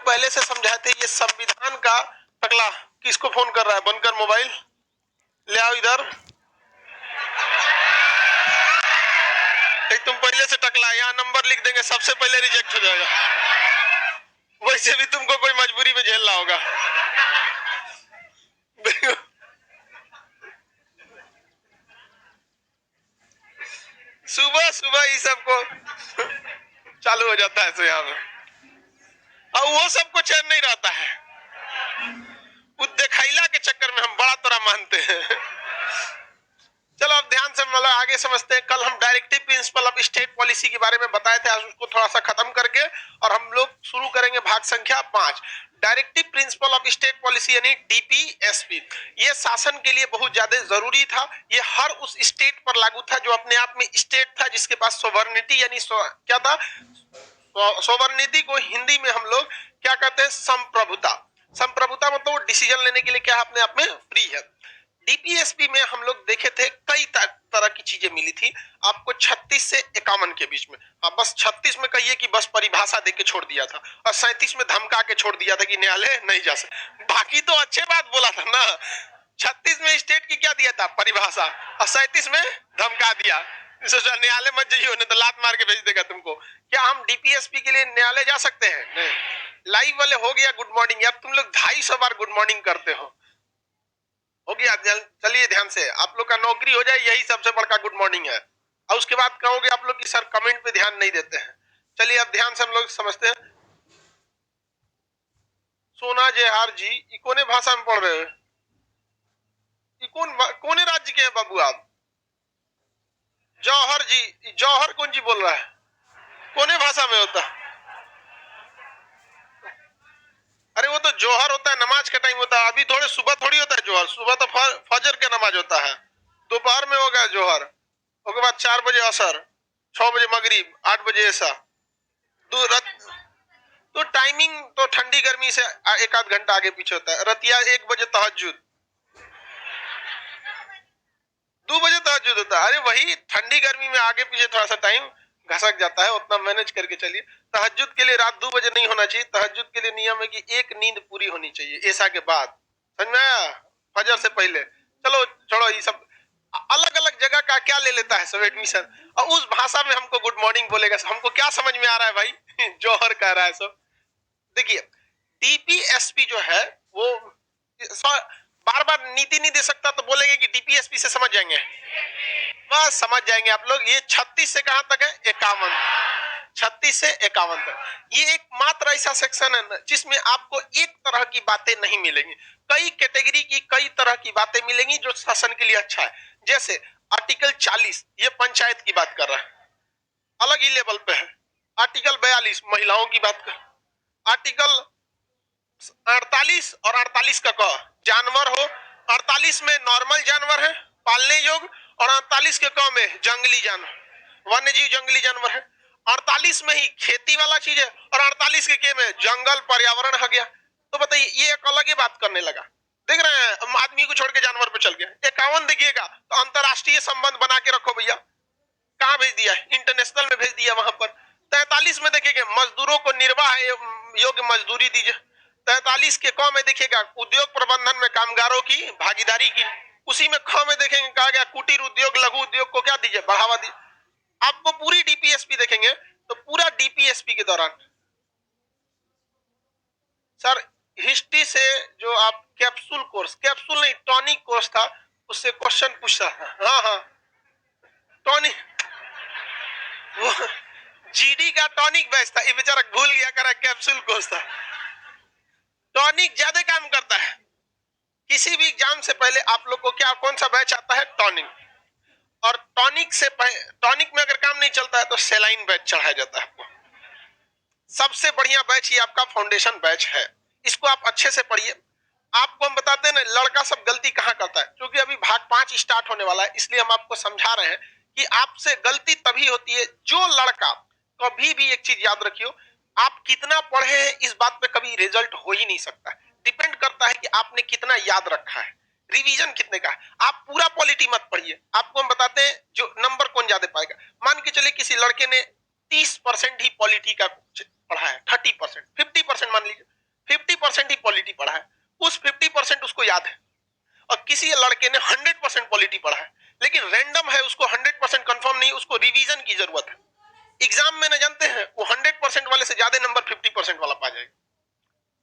पहले से समझाए थे, ये संविधान का टकला किसको फोन कर रहा है? बनकर मोबाइल ले आओ इधर। तुम पहले से टकला, यहाँ नंबर लिख देंगे, सबसे पहले रिजेक्ट हो जाएगा। वैसे भी तुमको कोई मजबूरी में झेलना होगा। सुबह सुबह ये सबको चालू हो जाता है। तो यहाँ पे और वो सबको चैन नहीं रहता है। उस दिखाइला के चक्कर में हम बड़ा तोरा मानते हैं। चलो अब ध्यान से मतलब आगे समझते हैं। कल हम directive principle of state policy के बारे में बताए थे, आज उसको थोड़ा सा खत्म करके और हम लोग शुरू करेंगे भाग संख्या 5। Directive principle of state policy यानी डीपीएसपी, ये शासन के लिए बहुत ज्यादा जरूरी था। ये हर उस स्टेट पर लागू था जो अपने आप में स्टेट था, जिसके पास सोवर्निटी यानी क्या था, सोवर्निटी को हिंदी में हम लोग क्या कहते हैं? संप्रभुता। संप्रभुता मतलब डिसीजन लेने के लिए क्या अपने आप में फ्री है। डीपीएसपी में हम लोग देखे थे कई तरह की चीजें मिली थी आपको 36 से 51 के बीच में। हाँ, बस 36 में कहिए कि बस परिभाषा देके छोड़ दिया था और 37 में धमका के छोड़ दिया था कि न्यायालय नहीं जा सकता। बाकी तो अच्छे बात बोला था ना। 36 में स्टेट की क्या दिया था? परिभाषा, और 37 में धमका दिया, न्यायालय मत जाइए नहीं तो लात मार के भेज देगा तुमको। क्या हम डीपीएसपी के लिए न्यायालय जा सकते हैं? नहीं। लाइव वाले हो गया गुड मॉर्निंग। यार तुम लोग 250 बार गुड मॉर्निंग करते हो गया। चलिए ध्यान से, आप लोग का नौकरी हो जाए यही सबसे बड़का गुड मॉर्निंग है। और उसके बाद कहोगे आप लोग कि सर कमेंट पे ध्यान नहीं देते हैं। चलिए अब ध्यान से हम लोग समझते हैं। सोना जेहार जी, इकोने भाषा में पढ़ रहे हो? कौन राज्य के हैं बाबू आप? जौहर जी, जौहर कौन जी बोल रहा है? कोने भाषा में होता? अरे वो तो जोहर होता है, नमाज का टाइम होता है। अभी थोड़े सुबह थोड़ी होता है जोहर, सुबह तो फजर के नमाज होता है। दोपहर में हो गया जोहर, उसके बाद 4 बजे असर, 6 बजे मगरिब, 8 बजे ऐसा। तो टाइमिंग तो ठंडी गर्मी से एक आध घंटा आगे पीछे होता है। रतिया 1 बजे तहज्जुद, 2 बजे तहज्जुद होता है। अरे वही ठंडी गर्मी में आगे पीछे थोड़ा सा टाइम घसक जाता है, उतना मैनेज करके चलिए। तहज्जुद के लिए रात 2 बजे नहीं होना चाहिए। तहज्जुद के लिए नियम है कि एक नींद पूरी होनी चाहिए ऐसा के बाद, समझ में आया? फजर से पहले। चलो छोड़ो ये सब, अलग अलग जगह का क्या ले लेता है सब एडमिशन, और उस भाषा में हमको गुड मॉर्निंग बोलेगा। हमको क्या समझ में आ रहा है भाई? जौहर कह रहा है सब। देखिए डीपीएसपी जो है वो बार बार नीति नहीं दे सकता, तो बोलेंगे कि डीपीएसपी से समझ जाएंगे। बस समझ जाएंगे आप लोग। ये 36 से कहां तक है? 51। 36 से 51 तक ये एक मात्र ऐसा सेक्शन है जिसमें आपको एक तरह की बातें नहीं मिलेंगी, कई कैटेगरी की कई तरह की बातें मिलेंगी जो शासन के लिए अच्छा है। जैसे आर्टिकल 40 ये पंचायत की बात कर रहा है, अलग ही लेवल पे है। आर्टिकल 42 महिलाओं की बात कर। आर्टिकल 48 और 48 का कह जानवर हो, 48 में नॉर्मल जानवर है पालने योग्य, और 48 के कह में जंगली जानवर, वन्य जीव जंगली जानवर है। 48 में ही खेती वाला चीज है, और 48 के में जंगल पर्यावरण हो गया। तो बताइए ये एक अलग ही बात करने लगा। देख रहे हैं आदमी को छोड़ के जानवर पे चल गया। 51 देखिएगा तो अंतरराष्ट्रीय संबंध बना के रखो भैया, कहाँ भेज दिया? इंटरनेशनल में भेज दिया वहां पर। 43 में देखिएगा मजदूरों को निर्वाह योग्य मजदूरी दीजिए। 43 के क में देखिएगा उद्योग प्रबंधन में कामगारों की भागीदारी की। उसी में ख में देखेंगे कहा गया कुटीर उद्योग लघु उद्योग को क्या दीजिए? बढ़ावा दीजिए। आपको पूरी डीपीएसपी देखेंगे तो पूरा डीपीएसपी के दौरान सर हिस्ट्री से जो आप कैप्सूल कोर्स, कैप्सूल नहीं टॉनिक कोर्स था, उससे क्वेश्चन पूछता था। हाँ हाँ टॉनिक, वो जीडी का टॉनिक बैच था, ये बेचारा भूल गया करा कैप्सूल कोर्स था। टॉनिक ज्यादा काम करता है। किसी भी एग्जाम से पहले आप लोग को क्या कौन सा बैच आता है? टॉनिक। और टॉनिक से टॉनिक में अगर काम नहीं चलता है तो सेलाइन बैच चढ़ाया जाता है आपको। सबसे बढ़िया बैच ये आपका फाउंडेशन बैच है, इसको आप अच्छे से पढ़िए। आपको हम बताते हैं ना लड़का सब गलती कहाँ करता है, क्योंकि अभी भाग 5 स्टार्ट होने वाला है, इसलिए हम आपको समझा रहे हैं कि आपसे गलती तभी होती है जो लड़का, कभी भी एक चीज याद रखियो, आप कितना पढ़े हैं इस बात पे कभी रिजल्ट हो ही नहीं सकता। डिपेंड करता है कि आपने कितना याद रखा है, रिवीजन कितने का है। आप पूरा पॉलिटी मत पढ़िए, आपको हम बताते हैं जो नंबर कौन ज्यादा पाएगा। मान के चलिए किसी लड़के ने 30% ही पॉलिटी का पढ़ा है, 30%, 50% मान लीजिए, 50% ही पॉलिटी पढ़ा है, उस 50% उसको याद है। और किसी लड़के ने 100% पॉलिटी पढ़ा है, लेकिन रैंडम है, उसको 100% कंफर्म नहीं, उसको रिवीजन की जरूरत है। एग्जाम में न जानते हैं वो 100% वाले से ज्यादा नंबर 50% वाला पा जाएगा,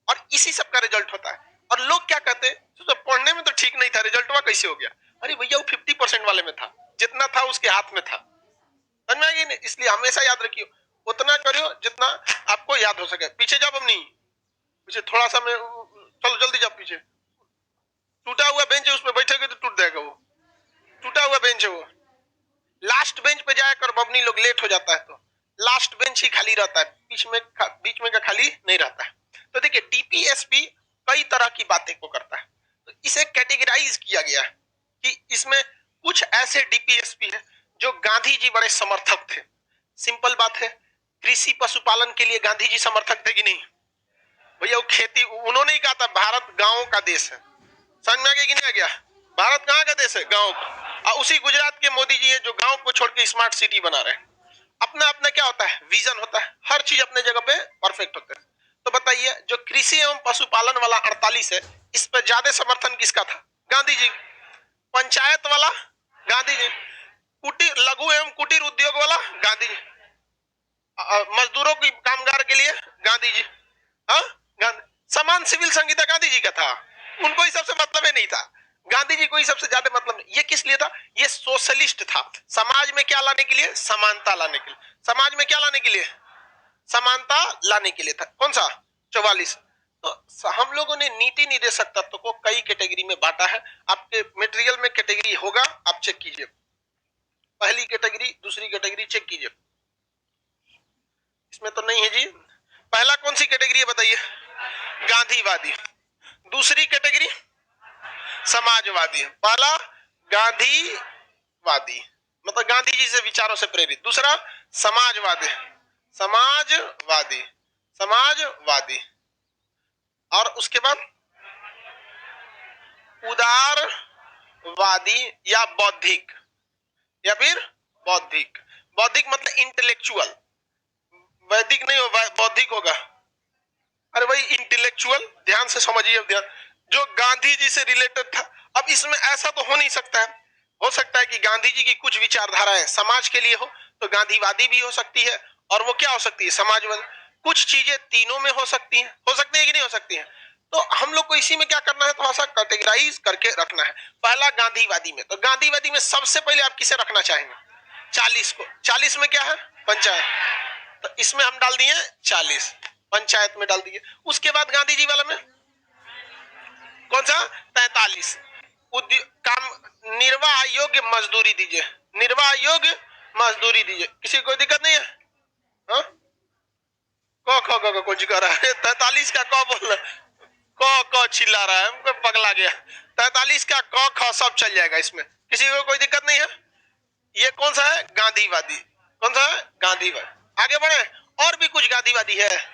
और इसी सब का रिजल्ट होता है। और लोग क्या कहते हैं, तो पढ़ने में तो ठीक नहीं था, रिजल्टवा कैसे हो गया? अरे भैया वो 50% वाले में था, जितना था उसके हाथ में था। समझ में आएगी? इसलिए हमेशा याद रखियो, उतना करियो जितना आपको याद हो सके। पीछे जाओ, अब नहीं पीछे थोड़ा सा में, चलो जल्दी जाओ पीछे। टूटा हुआ बेंच है, उस पर बैठेगे तो टूट जाएगा, वो टूटा हुआ बेंच है वो। लास्ट बेंच पे जाया कर बबनी लोग, लेट हो जाता है तो लास्ट बेंच ही खाली रहता है, बीच में का खाली नहीं रहता है। तो देखिए टीपीएसपी कई तरह की बातें को करता है, तो इसे कैटेगराइज किया गया है कि इसमें कुछ ऐसे डीपीएसपी है जो गांधी जी बड़े समर्थक थे। सिंपल बात है, कृषि पशुपालन के लिए गांधी जी समर्थक थे कि नहीं? भैया वो खेती, उन्होंने ही कहा था भारत गांवों का देश है। समझ में आ गया कि नहीं आ गया? भारत कहाँ का देश है? गांव का। और उसी गुजरात के मोदी जी है जो गांव को छोड़ के स्मार्ट सिटी बना रहे हैं। अपना अपना क्या होता है, विजन होता है, हर चीज अपने जगह पे परफेक्ट होता है। तो बताइए जो कृषि एवं पशुपालन वाला 48 है, इस पर ज्यादा समर्थन किसका था? गांधी जी। पंचायत वाला गांधी जी। कुटीर लघु एवं कुटीर उद्योग वाला गांधी जी। मजदूरों की कामगार के लिए गांधी जी। हाँ, समान सिविल संहिता गांधी जी का था, उनको ही सबसे मतलब ही नहीं था, गांधी जी को ही सबसे ज्यादा मतलब नहीं। ये किस लिए था? ये सोशलिस्ट था। समाज में क्या लाने के लिए? समानता लाने के लिए। समाज में क्या लाने के लिए? समानता लाने के लिए था। कौन सा? 44। तो हम लोगों ने नीति निर्देशक तत्व को कई कैटेगरी में बांटा है। आपके मटेरियल में कैटेगरी होगा, आप चेक कीजिए। पहली कैटेगरी, दूसरी कैटेगरी चेक कीजिए, इसमें तो नहीं है जी। पहला कौन सी कैटेगरी है बताइए? गांधीवादी। दूसरी कैटेगरी समाजवादी। पहला गांधीवादी, मतलब गांधी जी से विचारों से प्रेरित। दूसरा समाजवादी, समाजवादी, समाजवादी। और उसके बाद उदारवादी या बौद्धिक, या फिर बौद्धिक। बौद्धिक मतलब इंटेलेक्चुअल, वैदिक नहीं होगा, बौद्धिक होगा। अरे भाई इंटेलेक्चुअल, ध्यान से समझिए, ध्यान, जो गांधी जी से रिलेटेड था। अब इसमें ऐसा तो हो नहीं सकता है, हो सकता है कि गांधी जी की कुछ विचारधाराएं समाज के लिए हो, तो गांधीवादी भी हो सकती है, और वो क्या हो सकती है? समाजवादी। कुछ चीजें तीनों में हो सकती हैं, कि नहीं हो सकती हैं? तो हम लोग को इसी में क्या करना है, थोड़ा सा कैटेगराइज करके रखना है। पहला गांधीवादी में, तो गांधीवादी में सबसे पहले आप किसे रखना चाहेंगे? 40 को। 40 में क्या है? पंचायत, तो इसमें हम डाल दिए 40, पंचायत में डाल दिए। उसके बाद गांधी जी वाला में कौन सा? 43, काम निर्वाह योग्य मजदूरी दीजिए, निर्वाह योग्य मजदूरी दीजिए। किसी को कोई दिक्कत नहीं है? हाँ, कुछ कर रहा है 43 का क बोल रहा है, क चिल्ला रहा है, हमको पगला गया। 43 का क ख सब चल जाएगा इसमें, किसी को कोई दिक्कत नहीं है। ये कौन सा है? गांधीवादी। कौन सा है? गांधीवादी। आगे बढ़े, और भी कुछ गांधीवादी है।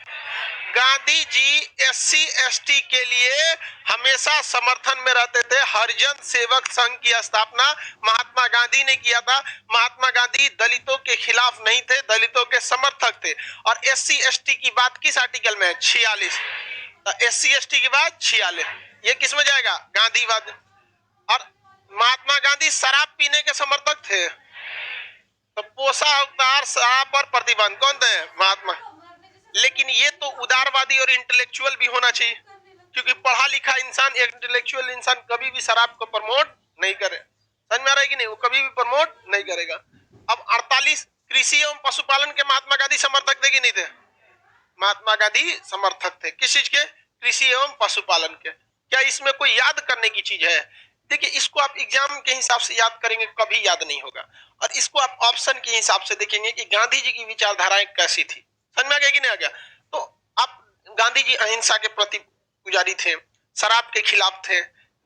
गांधी जी एससी एसटी के लिए हमेशा समर्थन में रहते थे। हरिजन सेवक संघ की स्थापना महात्मा गांधी ने किया था। महात्मा गांधी दलितों के खिलाफ नहीं थे, दलितों के समर्थक थे। और एससी एसटी की बात किस आर्टिकल में है? 46। एससी एसटी की बात 46, ये किस में जाएगा? गांधीवाद। और महात्मा गांधी शराब पीने के समर्थक थे, तो पोषाहार शराब पर प्रतिबंध कौन थे? महात्मा। लेकिन ये तो उदारवादी और इंटेलेक्चुअल भी होना चाहिए, क्योंकि पढ़ा लिखा इंसान, इंटेलेक्चुअल इंसान कभी भी शराब को प्रमोट नहीं करे। समझ में आ रहा है कि नहीं? वो कभी भी प्रमोट नहीं करेगा। अब 48, कृषि एवं पशुपालन के महात्मा गांधी समर्थक थे कि नहीं थे? महात्मा गांधी समर्थक थे किस चीज के? कृषि एवं पशुपालन के। क्या इसमें कोई याद करने की चीज है? देखिए, इसको आप एग्जाम के हिसाब से याद करेंगे, कभी याद नहीं होगा। और इसको आप ऑप्शन के हिसाब से देखेंगे कि गांधी जी की विचारधाराएं कैसी थी। समझ में आ गया कि नहीं आ गया? तो आप, गांधी जी अहिंसा के प्रति पुजारी थे, शराब के खिलाफ थे,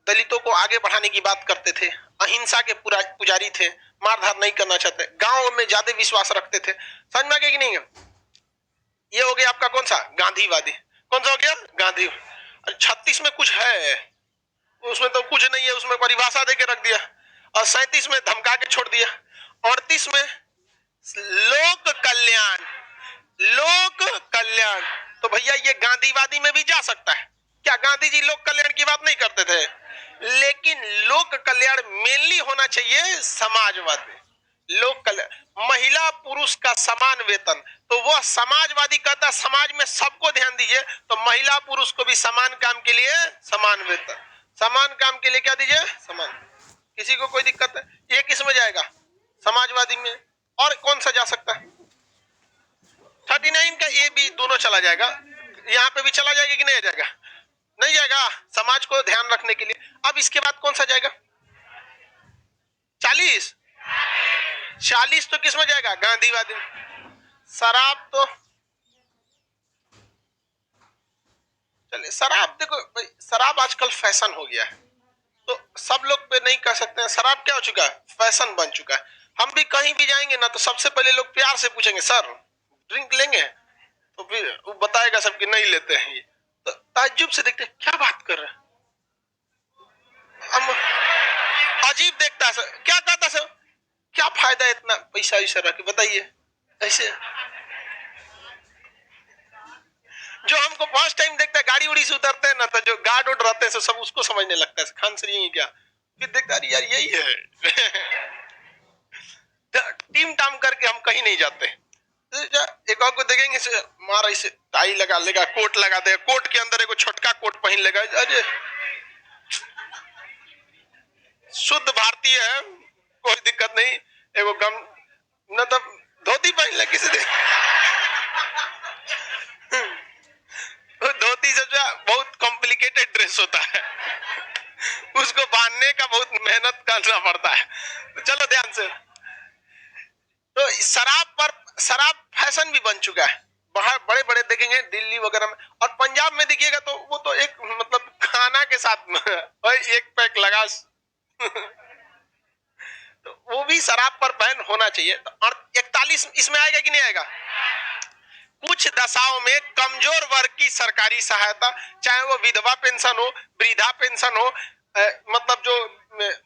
दलितों को आगे बढ़ाने की बात करते थे, अहिंसा के पुजारी थे, मारधार नहीं करना चाहते, गांव में ज्यादा विश्वास रखते थे। समझ में आ गया कि नहीं? ये हो गया आपका कौन सा? गांधीवादी। कौन सा हो गया? गांधी। 36 में कुछ है, उसमें तो कुछ नहीं है, उसमें परिभाषा देके रख दिया। और 37 में धमका के छोड़ दिया। 38 में लोक कल्याण, लोक कल्याण। तो भैया ये गांधीवादी में भी जा सकता है, अच्छा, गांधी जी लोक कल्याण की बात नहीं करते थे, लेकिन लोक कल्याण मेनली होना चाहिए समाजवाद में। लोक कल्याण, महिला पुरुष का समान वेतन, तो वह समाजवादी कहता समाज में सबको ध्यान दीजिए, तो महिला पुरुष को भी समान काम के लिए समान वेतन, समान काम के लिए क्या दीजिए, समान। किसी को कोई दिक्कत है? ये किस में जाएगा? समाजवादी में। और कौन सा जा सकता है? 39 का ए बी दोनों चला जाएगा, यहाँ पे भी चला जाएगा कि नहीं जाएगा? नहीं जाएगा, समाज को ध्यान रखने के लिए। अब इसके बाद कौन सा जाएगा? 40 40 तो किस में जाएगा? गांधीवादी में। शराब तो चलिए, शराब देखो भाई, शराब आजकल फैशन हो गया है, तो सब लोग पे नहीं कह सकते हैं। शराब क्या हो चुका है? फैशन बन चुका है। हम भी कहीं भी जाएंगे ना, तो सबसे पहले लोग प्यार से पूछेंगे, सर ड्रिंक लेंगे? तो फिर वो बताएगा सबकी नहीं लेते हैं। ये तो ताज्जुब से देखते हैं, क्या बात कर रहे हैं, हम अजीब देखता है सर, क्या कहता सर, क्या फायदा इतना पैसा वैसा रख के, बताइए ऐसे। जो हमको फर्स्ट टाइम देखता है, गाड़ी उड़ी से उतरते हैं ना, तो जो गार्ड उड़ रहते हैं सब उसको समझने लगता है खान सर यही क्या, फिर देखता है यार यही है। टीम टाम करके हम कहीं नहीं जाते। एक और को देखेंगे मारा इसे टाई लगा लेगा, कोट लगा देगा, कोट के अंदर एक छोटका कोट पहन लेगा, अरे शुद्ध भारतीय है, कोई दिक्कत नहीं। एगो गम न तो धोती पहन ले किसी दे। धोती से जो बहुत कॉम्प्लिकेटेड ड्रेस होता है, उसको बांधने का बहुत मेहनत करना पड़ता है। तो चलो ध्यान से, तो शराब फैशन भी बन चुका है। बाहर बड़े बड़े देखेंगे दिल्ली वगैरह में, और पंजाब में देखिएगा तो वो तो एक मतलब खाना के साथ एक पैक लगा। तो वो भी शराब पर बैन होना चाहिए। तो 41 इसमें आएगा कि नहीं आएगा? कुछ दशाओं में कमजोर वर्ग की सरकारी सहायता, चाहे वो विधवा पेंशन हो, वृद्धा पेंशन हो, मतलब जो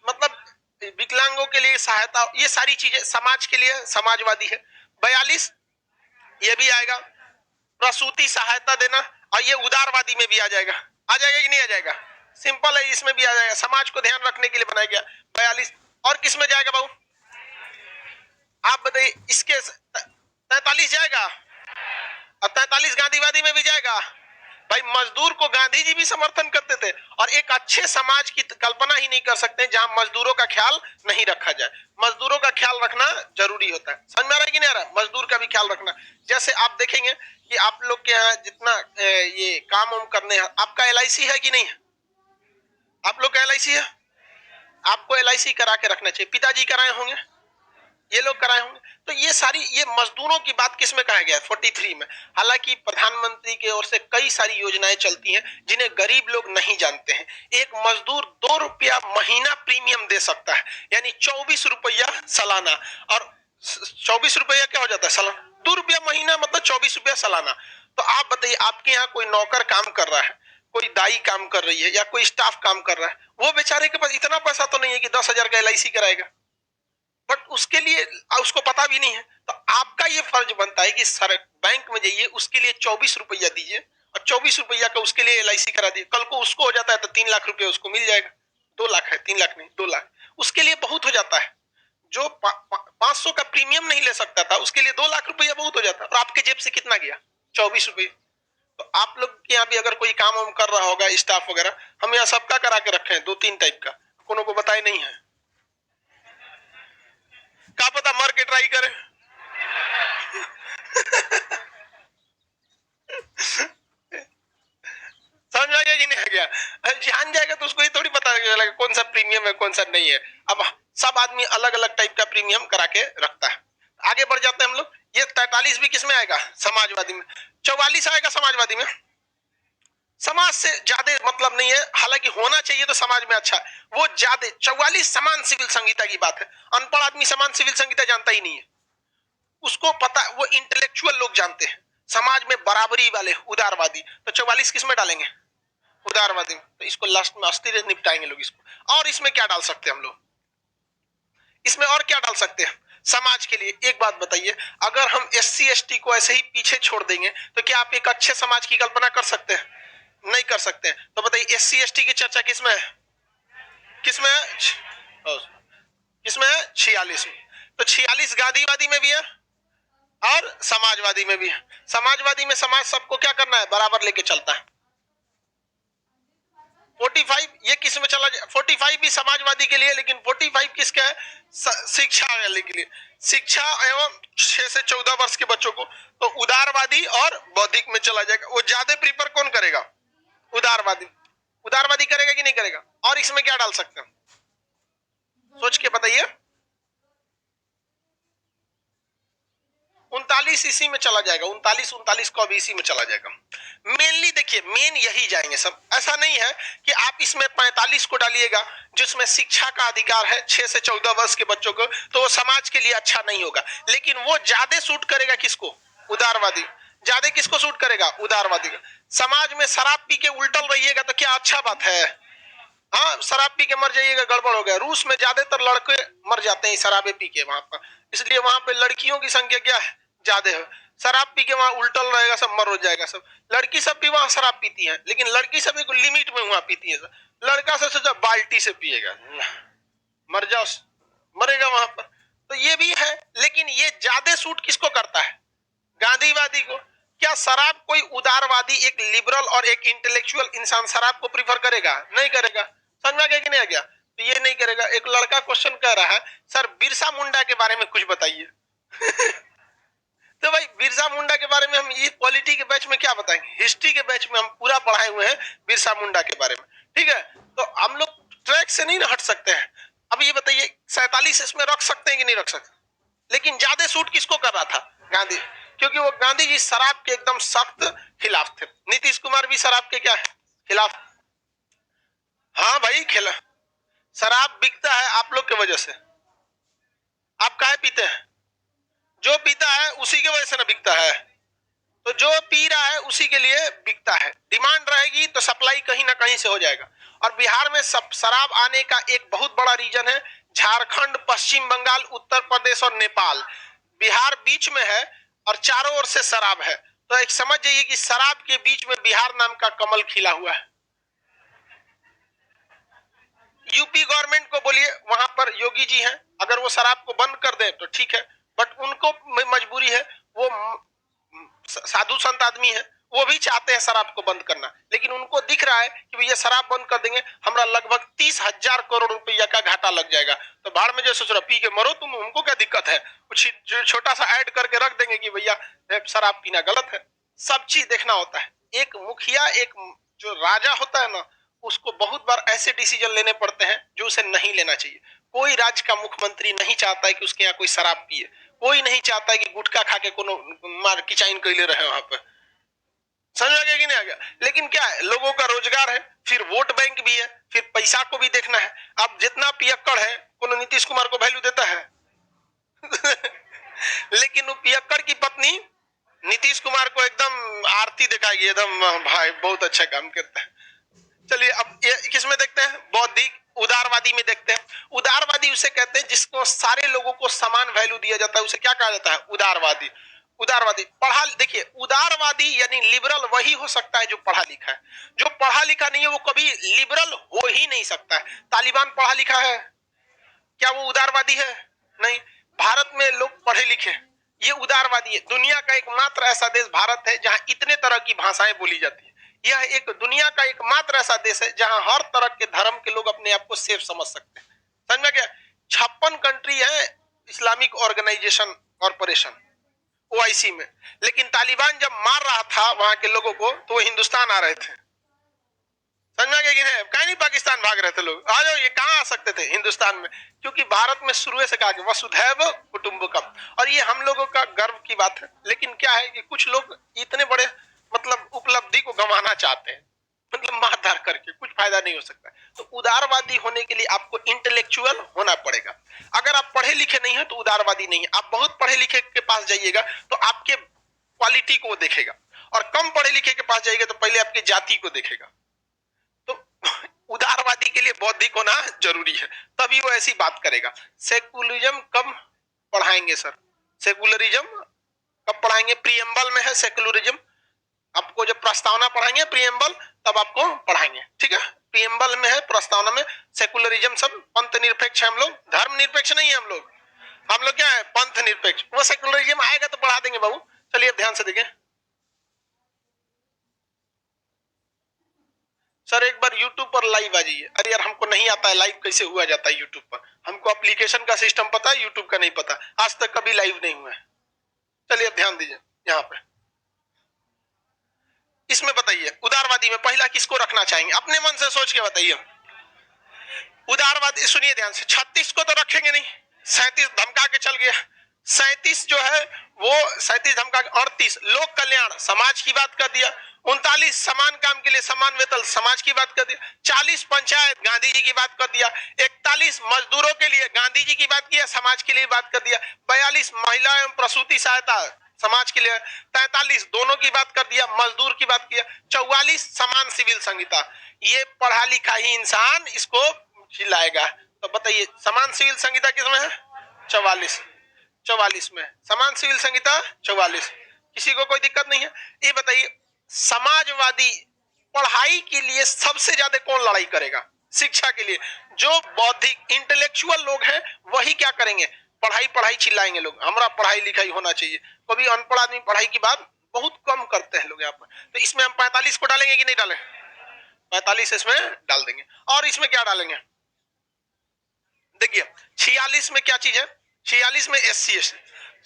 मतलब विकलांगों के लिए सहायता, ये सारी चीजें समाज के लिए समाजवादी है। 42 ये भी आएगा, प्रसूति सहायता देना, और ये उदारवादी में भी आ जाएगा कि नहीं आ जाएगा? सिंपल है, इसमें भी आ जाएगा, समाज को ध्यान रखने के लिए बनाया गया। 42 और किस में जाएगा बाबू, आप बताइए? इसके 43 जाएगा, और 43 गांधीवादी में भी जाएगा। भाई मजदूर को गांधी जी भी समर्थन करते थे, और एक अच्छे समाज की कल्पना ही नहीं कर सकते जहां मजदूरों का ख्याल नहीं रखा जाए। मजदूरों का ख्याल रखना जरूरी होता है, समझ में आ रहा है कि नहीं आ रहा? मजदूर का भी ख्याल रखना। जैसे आप देखेंगे कि आप लोग के यहाँ जितना ये काम वाम करने हैं, आपका LIC है कि नहीं है? आप लोग का LIC है? आपको LIC करा के रखना चाहिए, पिताजी कराए होंगे, ये लोग कराए होंगे। तो ये सारी ये मजदूरों की बात किस में कहा गया है? 43 में। हालांकि प्रधानमंत्री की ओर से कई सारी योजनाएं चलती हैं जिन्हें गरीब लोग नहीं जानते हैं। एक मजदूर 2 रुपया महीना प्रीमियम दे सकता है, यानी 24 रुपया सालाना। और 24 रुपया क्या हो जाता है सालाना? 2 रुपया महीना मतलब 24 रुपया सालाना। तो आप बताइए, आपके यहाँ कोई नौकर काम कर रहा है, कोई दाई काम कर रही है, या कोई स्टाफ काम कर रहा है, वो बेचारे के पास इतना पैसा तो नहीं है कि 10,000 का LIC कराएगा, बट उसके लिए उसको पता भी नहीं है। तो आपका ये फर्ज बनता है कि सर बैंक में जाइए, उसके लिए 24 रुपया दीजिए, और 24 रुपया का उसके लिए LIC करा दिए। कल को उसको हो जाता है तो 3 लाख रुपया उसको मिल जाएगा। 2 लाख है, 3 लाख नहीं, 2 लाख उसके लिए बहुत हो जाता है। जो 500 का प्रीमियम नहीं ले सकता था, उसके लिए 2 लाख रुपया बहुत हो जाता है। और आपके जेब से कितना गया? 24 रुपये। तो आप लोग के यहाँ भी अगर कोई काम वाम कर रहा होगा, स्टाफ वगैरह, हम यहाँ सबका करा के रखे हैं 2-3 टाइप का, कोनो को बताए नहीं है। क्या पता मर के ट्राई करें। समझ आ गया कि नहीं आ गया? जान जाएगा तो उसको ये थोड़ी पता चलेगा कौन सा प्रीमियम है कौन सा नहीं है। अब सब आदमी अलग अलग टाइप का प्रीमियम करा के रखता है। आगे बढ़ जाते हैं हम लोग। ये 43 भी किसमें आएगा? समाजवादी में। 44 आएगा समाजवादी में। समाज से ज्यादा मतलब नहीं है, हालांकि होना चाहिए तो समाज में अच्छा है वो ज्यादा। 44 समान सिविल संहिता की बात है। अनपढ़ आदमी समान सिविल संहिता जानता ही नहीं है, उसको पता, वो इंटेलेक्चुअल लोग जानते हैं समाज में बराबरी वाले उदारवादी। तो 44 किस में डालेंगे? उदारवादी। तो इसको लास्ट में अस्थिर निपटाएंगे लोग इसको। और इसमें क्या डाल सकते हैं हम लोग? इसमें और क्या डाल सकते हैं समाज के लिए? एक बात बताइए, अगर हम SC ST को ऐसे ही पीछे छोड़ देंगे तो क्या आप एक अच्छे समाज की कल्पना कर सकते हैं? नहीं कर सकते हैं। तो बताइए SC ST की चर्चा किसमें है, किसमें है, किसमें है, 46 में। तो 46 गांधीवादी में भी है और समाजवादी में भी है। समाजवादी में समाज सबको क्या करना है, बराबर लेके चलता है। 45 ये किस में चला जाए, 45 भी समाजवादी के लिए, लेकिन 45 किसका है, शिक्षा वाले के लिए, शिक्षा एवं 6 से 14 वर्ष के बच्चों को। तो उदारवादी और बौद्धिक में चला जाएगा। वो ज्यादा प्रीफर कौन करेगा, उदारवादी। उदारवादी करेगा कि नहीं करेगा। और इसमें क्या डाल सकते हैं, सोच के बताइए। 39 इसी में चला जाएगा, 39 को भी इसी में चला जाएगा। मेनली देखिए, मेन यही जाएंगे सब। ऐसा नहीं है कि आप इसमें 45 को डालिएगा जिसमें शिक्षा का अधिकार है 6 से 14 वर्ष के बच्चों को, तो वो समाज के लिए अच्छा नहीं होगा। लेकिन वो ज्यादा सूट करेगा किसको, उदारवादी। ज्यादा किसको सूट करेगा, उदारवादी। समाज में शराब पी के उल्टल रहिएगा तो क्या अच्छा बात है। हाँ, शराब पी के मर जाइएगा, गड़बड़ हो गया। रूस में ज्यादातर लड़के मर जाते हैं शराबे पी के वहां पर, इसलिए वहां पे लड़कियों की संख्या क्या है, ज्यादा है। शराब पी के वहां उल्टल रहेगा, सब मर हो जाएगा सब। लड़की सब भी वहां शराब पीती हैं, लेकिन लड़की सब एक लिमिट में वहां पीती है। लड़का से सोचा बाल्टी से पिएगा, मर जाओ, मरेगा वहां पर। तो ये भी है, लेकिन ये ज्यादा सूट किसको करता है, गांधीवादी को। क्या शराब कोई उदारवादी, एक लिबरल और एक इंटेलेक्चुअल इंसान शराब को प्रीफर करेगा, नहीं करेगा। समझ में गया कि नहीं आ गया, तो ये नहीं करेगा। एक लड़का क्वेश्चन कर रहा है, सर बिरसा मुंडा के बारे में कुछ बताइए। तो भाई बिरसा मुंडा के बारे में हम ये पॉलिटी के बैच में क्या बताएंगे, हिस्ट्री के बैच में हम पूरा पढ़ाए हुए हैं बिरसा मुंडा के बारे में, ठीक है। तो हम लोग ट्रैक से नहीं हट सकते हैं। अब ये बताइए 47 इसमें रख सकते हैं कि नहीं रख सकते। लेकिन ज्यादा सूट किसको कर रहा था, गांधी, क्योंकि वो गांधी जी शराब के एकदम सख्त खिलाफ थे। नीतीश कुमार भी शराब के क्या है, खिलाफ। हाँ भाई, खिला शराब बिकता है आप लोग की वजह से। आप काहे पीते हैं, जो पीता है उसी की वजह से ना बिकता है। तो जो पी रहा है उसी के लिए बिकता है। डिमांड रहेगी तो सप्लाई कहीं ना कहीं से हो जाएगा। और बिहार में सब शराब आने का एक बहुत बड़ा रीजन है झारखंड, पश्चिम बंगाल, उत्तर प्रदेश और नेपाल। बिहार बीच में है और चारों ओर से शराब है। तो एक समझ जाइए कि शराब के बीच में बिहार नाम का कमल खिला हुआ है। यूपी गवर्नमेंट को बोलिए, वहां पर योगी जी हैं, अगर वो शराब को बंद कर दें तो ठीक है, बट उनको मजबूरी है। वो साधु संत आदमी है, वो भी चाहते हैं शराब को बंद करना, लेकिन उनको दिख रहा है कि भैया शराब बंद कर देंगे हमरा लगभग 30,000 करोड़ रुपया का घाटा लग जाएगा। तो भाड़ में जो सोच रहा, पी के मरो तुम, उनको क्या दिक्कत है, कुछ छोटा सा ऐड करके रख देंगे कि भैया शराब पीना गलत है। सब चीज देखना होता है। एक मुखिया, एक जो राजा होता है ना, उसको बहुत बार ऐसे डिसीजन लेने पड़ते हैं जो उसे नहीं लेना चाहिए। कोई राज्य का मुख्यमंत्री नहीं चाहता है कि उसके यहाँ कोई शराब पिए, कोई नहीं चाहता है कि गुटखा खा के कोनो मार किचाइन कैले रहे वहां पर। समझ आ गया कि नहीं आ गया। लेकिन क्या है, लोगों का रोजगार है, फिर वोट बैंक भी है, फिर पैसा को भी देखना है। अब जितना पियक्कड़ है, कोनो नीतीश कुमार को वैल्यू देता है। लेकिन वो पियक्कड़ की पत्नी नीतीश कुमार को एकदम आरती दिखाएगी, एकदम भाई बहुत अच्छा काम करता है। चलिए अब ये किस में देखते हैं, बौद्धिक, उदारवादी में देखते हैं। उदारवादी उसे कहते हैं जिसको सारे लोगों को समान वैल्यू दिया जाता है, उसे क्या कहा जाता है, उदारवादी। उदारवादी पढ़ा, देखिए उदारवादी यानी लिबरल वही हो सकता है जो पढ़ा लिखा है। जो पढ़ा लिखा नहीं है वो कभी लिबरल हो ही नहीं सकता है। तालिबान पढ़ा लिखा है, क्या वो उदारवादी है, नहीं। भारत में लोग पढ़े लिखे, ये उदारवादी है। दुनिया का एकमात्र ऐसा देश भारत है जहां इतने तरह की भाषाएं बोली जाती है। यह एक दुनिया का एकमात्र ऐसा देश है जहां हर तरह के धर्म के लोग अपने आप को सेफ समझ सकते हैं। समझ में क्या, 56 कंट्री है इस्लामिक ऑर्गेनाइजेशन कॉर्पोरेशन OIC में। लेकिन तालिबान जब मार रहा था वहां के लोगों को तो वो हिंदुस्तान आ रहे थे। समझ में गया कि नहीं, कहीं नहीं पाकिस्तान भाग रहे थे लोग। आ जाओ, ये कहाँ आ सकते थे हिंदुस्तान में, क्योंकि भारत में शुरू से कहा कि वसुधैव कुटुंबकम, और ये हम लोगों का गर्व की बात है। लेकिन क्या है कि कुछ लोग इतने बड़े मतलब उपलब्धि को गंवाना चाहते हैं, मतलब मारधार करके कुछ फायदा नहीं हो सकता। तो उदारवादी होने के लिए आपको इंटेलेक्चुअल होना पड़ेगा। अगर आप पढ़े लिखे नहीं हो तो उदारवादी नहीं है। आप बहुत पढ़े लिखे के पास जाइएगा तो आपके क्वालिटी को देखेगा, और कम पढ़े लिखे के पास जाइएगा तो पहले आपकी जाति को देखेगा। तो उदारवादी के लिए बौद्धिक होना जरूरी है, तभी वो ऐसी बात करेगा। सेकुलरिज्म कब पढ़ाएंगे सर, सेकुलरिज्म कब पढ़ाएंगे, प्रीएम्बल में है सेकुलरिज्म। आपको जब प्रस्तावना पढ़ाएंगे प्रियम्बल तब आपको पढ़ाएंगे, ठीक है। प्रियम्बल में है, प्रस्तावना में सेकुलरिज्म, सब पंथ निरपेक्ष है हम लोग, धर्म निरपेक्ष नहीं है हम लोग। हम लोग क्या है, पंथ निरपेक्ष। वो सेकुलरिज्म आएगा तो पढ़ा देंगे बाबू। चलिए ध्यान से देखें सर, एक बार YouTube पर लाइव आ जाइए। अरे यार हमको नहीं आता है लाइव कैसे हुआ जाता है YouTube पर, हमको एप्लीकेशन का सिस्टम पता है, YouTube का नहीं पता, आज तक कभी लाइव नहीं हुआ है। चलिए ध्यान दीजिए यहाँ पे, इसमें बताइए उदारवादी में पहला किसको रखना चाहेंगे, अपने मन से सोच के बताइए। उदारवादी, सुनिए ध्यान से, 36 को तो रखेंगे नहीं, 37 धमका के चल गया, 37 जो है वो 37 धमका के, 38 लोक कल्याण समाज की बात कर दिया, 39 समान काम के लिए समान वेतन समाज की बात कर दिया, 40 पंचायत गांधी जी की बात कर दिया, 41 मजदूरों के लिए गांधी जी की बात किया, समाज के लिए बात कर दिया, 42 महिला एवं प्रसूति सहायता समाज के लिए, 43 दोनों की बात कर दिया, मजदूर की बात किया, 44 समान सिविल संहिता। ये पढ़ा लिखा ही इंसान इसको चिल्लाएगा। तो बताइए समान सिविल संहिता किसमें है, 44 में समान सिविल संहिता 44। किसी को कोई दिक्कत नहीं है। ये बताइए समाजवादी पढ़ाई के लिए सबसे ज्यादा कौन लड़ाई करेगा, शिक्षा के लिए। जो बौद्धिक इंटेलेक्चुअल लोग हैं वही क्या करेंगे, पढ़ाई पढ़ाई चिल्लाएंगे लोग, हमारा पढ़ाई लिखाई होना चाहिए। कभी अनपढ़ आदमी पढ़ाई की बात बहुत कम करते हैं लोग यहाँ पर। तो इसमें हम 45 को डालेंगे कि नहीं डालें, 45 इसमें डाल देंगे। और इसमें क्या डालेंगे, देखिए 46 में क्या चीज है, 46 में SC ST,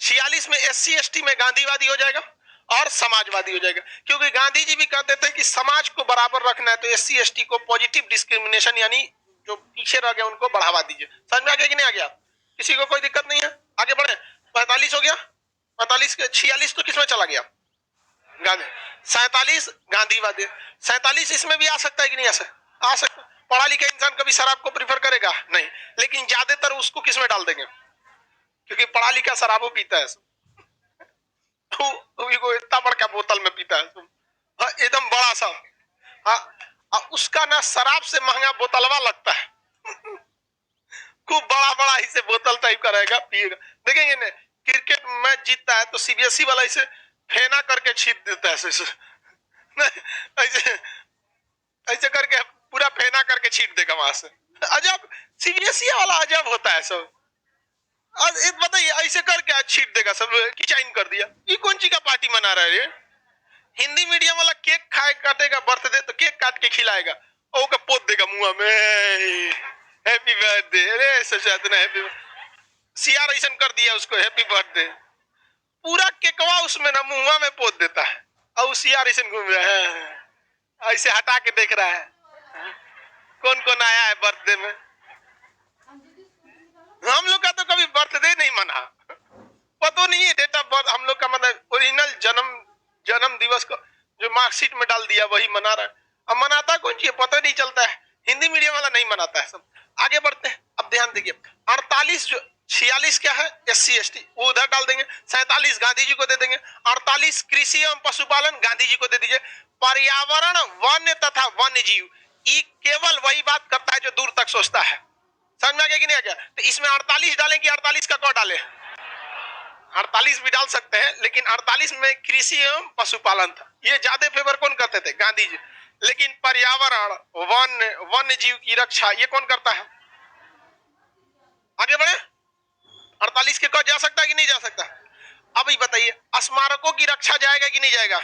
46 में SC ST में गांधीवादी हो जाएगा और समाजवादी हो जाएगा। क्योंकि गांधी जी भी कहते थे कि समाज को बराबर रखना है, तो SC ST को पॉजिटिव डिस्क्रिमिनेशन यानी जो पीछे रह गए उनको बढ़ावा दीजिए। समझ में आ गया कि नहीं आ गया, किसी को कोई दिक्कत नहीं है, आगे बढ़े। 45 हो गया, 45 के 46 तो किसमें चला गया, गांधी, 47 गांधीवादी, 47 इसमें भी आ सकता है कि नहीं आ सकता। पढ़ा लिखा इंसान कभी शराब को प्रीफर करेगा नहीं, लेकिन ज्यादातर उसको किसमें डाल देंगे, क्योंकि पढ़ा लिखा शराबो पीता है, वो इतना बड़का बोतल में पीता है एकदम बड़ा सा, हाँ उसका ना शराब से महंगा बोतलवा लगता है खूब बड़ा बड़ा इसे बोतल टाइप का रहेगा, पिएगा। देखेंगे ना क्रिकेट मैच जीतता है तो CBSE वाला इसे फेना करके छीट देता है, ऐसे ऐसे करके पूरा फेना करके छीट देगा वहां से। अजब CBSE वाला अजब होता है सब। बताइए ऐसे करके छीट देगा सब, किचाइन कर दिया। ये कौन सी का पार्टी मना रहा है, हिंदी मीडियम वाला केक खाए काटेगा बर्थडे तो केक काट के खिलाएगा और का पोत देगा मुंह में, हैप्पी बर्थडे। अरे सचात ना हैप्पी, CR ऐसा कर दिया उसको हैप्पी बर्थडे, पूरा केकवा उसमें ना मुंह में पोत देता है और CR ऐसा घूम रहा है, ऐसे हटा के देख रहा है कौन कौन आया है बर्थडे में। हम लोग का तो कभी बर्थडे नहीं मना, पता नहीं है डेट ऑफ बर्थ हम लोग का, मतलब ओरिजिनल जन्म दिवस को जो मार्कशीट में डाल दिया वही मना रहा है। अब मनाता कौन चीज पता नहीं चलता है, हिंदी मीडियम वाला नहीं मनाता है सब। आगे बढ़ते हैं, अब ध्यान देखिए 48 जो 46 क्या है SC ST वो उधर डाल देंगे, 47 गांधी जी को दे देंगे, 48 कृषि एवं पशुपालन गांधी जी को दे दीजिए, पर्यावरण वन्य तथा वन्य जीव ये केवल वही बात करता है जो दूर तक सोचता है। समझ में आ गया कि नहीं आ गया। तो इसमें 48 डालें कि 48 का कौन डाले, 48 भी डाल सकते हैं, लेकिन 48 में कृषि एवं पशुपालन था, ये ज्यादा फेवर कौन करते थे, गांधी जी। लेकिन पर्यावरण वन्य जीव की रक्षा ये कौन करता है। आगे बढ़े, 48 के कौन जा सकता है कि नहीं जा सकता। अब ये बताइए स्मारकों की रक्षा जाएगा कि नहीं जाएगा,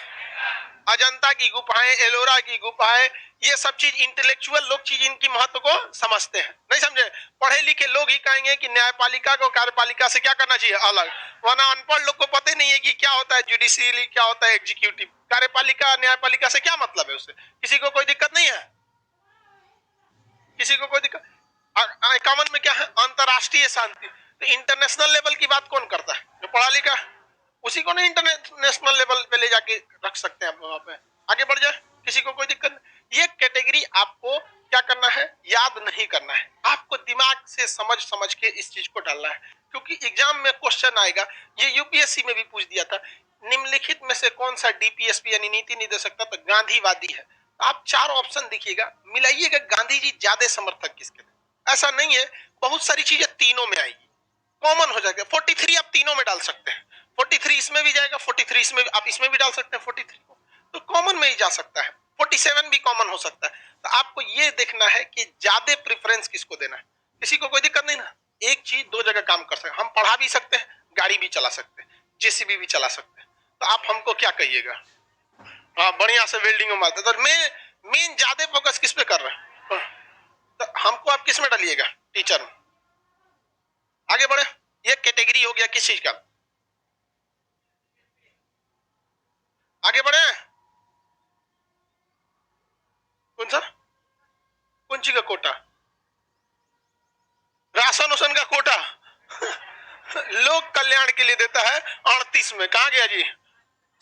अजंता की गुफाएं, एलोरा की गुफाएं, ये सब चीज इंटेलेक्चुअल लोग चीज इनकी महत्व को समझते हैं, नहीं समझे। पढ़े लिखे लोग ही कहेंगे कि न्यायपालिका को कार्यपालिका से क्या करना चाहिए अलग, वरना अनपढ़ लोग को पता नहीं है कि क्या होता है जुडिशियरी, क्या होता है एग्जीक्यूटिव, कार्यपालिका न्यायपालिका से क्या मतलब है उससे। किसी को कोई दिक्कत नहीं है, किसी को कोई दिक्कत। कॉमन में क्या है, अंतरराष्ट्रीय शांति। तो इंटरनेशनल लेवल की बात कौन करता है, जो पढ़ा लिखा उसी को नहीं इंटरनेशनल लेवल पे ले जाके रख सकते हैं वहां पे। आगे बढ़ जाए, किसी को कोई दिक्कत नहीं। ये कैटेगरी आपको क्या करना है, याद नहीं करना है, आपको दिमाग से समझ के इस चीज को डालना है, क्योंकि एग्जाम में क्वेश्चन आएगा। ये UPSC में भी पूछ दिया था, निम्नलिखित में से कौन सा DPSP यानी नीति निर्देशक तत्व तो गांधीवादी है। आप 4 ऑप्शन दिखिएगा, मिलाइएगा गांधी जी ज्यादा समर्थक किसके थे। ऐसा नहीं है, बहुत सारी चीजें तीनों में आएगी, कॉमन हो जाएगा। 43 आप तीनों में डाल सकते हैं, 43 इसमें भी जाएगा, 43 इसमें आप इसमें भी डाल सकते हैं 43 को। तो कॉमन में ही जा सकता है, 47 भी कॉमन हो सकता है। तो आपको ये देखना है कि ज्यादा प्रेफरेंस किसको देना है। किसी को कोई दिक्कत नहीं ना, एक चीज दो जगह काम कर सकते हैं, हम पढ़ा भी सकते हैं, गाड़ी भी चला सकते हैं, जेसीबी भी चला सकते हैं। तो आप हमको क्या कहिएगा? हाँ, बढ़िया से वेल्डिंग में मारते। तो मेन ज्यादा फोकस किस पे कर रहे हैं? तो हमको आप किस में डालिएगा? टीचर में। आगे बढ़े, ये कैटेगरी हो गया किस चीज का। आगे बढ़े, कौन सा, कौन चीज का कोटा? राशन उसन का कोटा लोक कल्याण के लिए देता है 38 में। कहा गया जी?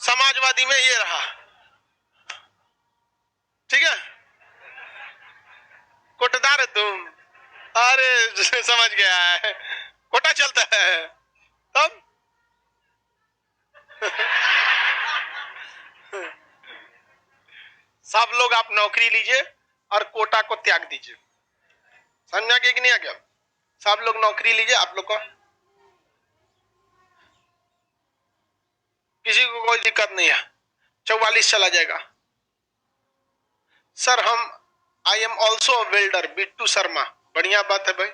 समाजवादी में ये रहा, ठीक है। कोटदार है तुम? अरे समझ गया है, कोटा चलता है तब सब लोग आप नौकरी लीजिए और कोटा को त्याग दीजिए। समझा कि नहीं आ गया? सब लोग नौकरी लीजिए, आप लोग को किसी को कोई दिक्कत नहीं है, 44 चला जाएगा। सर हम I am also welder, Bittu Sharma. बढ़िया बात है भाई।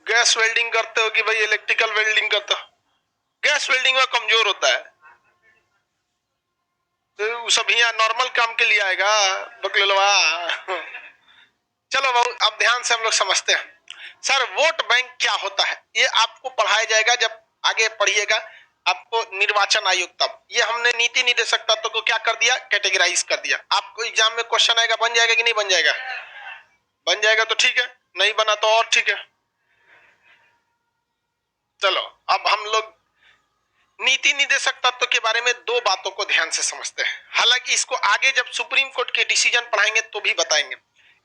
गैस वेल्डिंग करते हो कि भाई इलेक्ट्रिकल वेल्डिंग करते हो? गैस वेल्डिंग में कमजोर होता है, तो सब यहाँ नॉर्मल काम के लिए आएगा बकलवा चलो बाबू, अब ध्यान से हम लोग समझते हैं। सर वोट बैंक क्या होता है ये आपको पढ़ाया जाएगा, जब आगे पढ़िएगा आपको निर्वाचन आयोग। तब ये हमने नीति निर्देशक तत्व को क्या कर दिया? कैटेगराइज कर दिया। आपको एग्जाम में क्वेश्चन आएगा, बन जाएगा कि नहीं बन जाएगा? बन जाएगा तो ठीक है, नहीं बना तो और ठीक है। चलो अब हम लोग नीति निर्देशक तत्व के बारे में दो बातों को ध्यान से समझते हैं। हालांकि इसको आगे जब सुप्रीम कोर्ट के डिसीजन पढ़ाएंगे तो भी बताएंगे।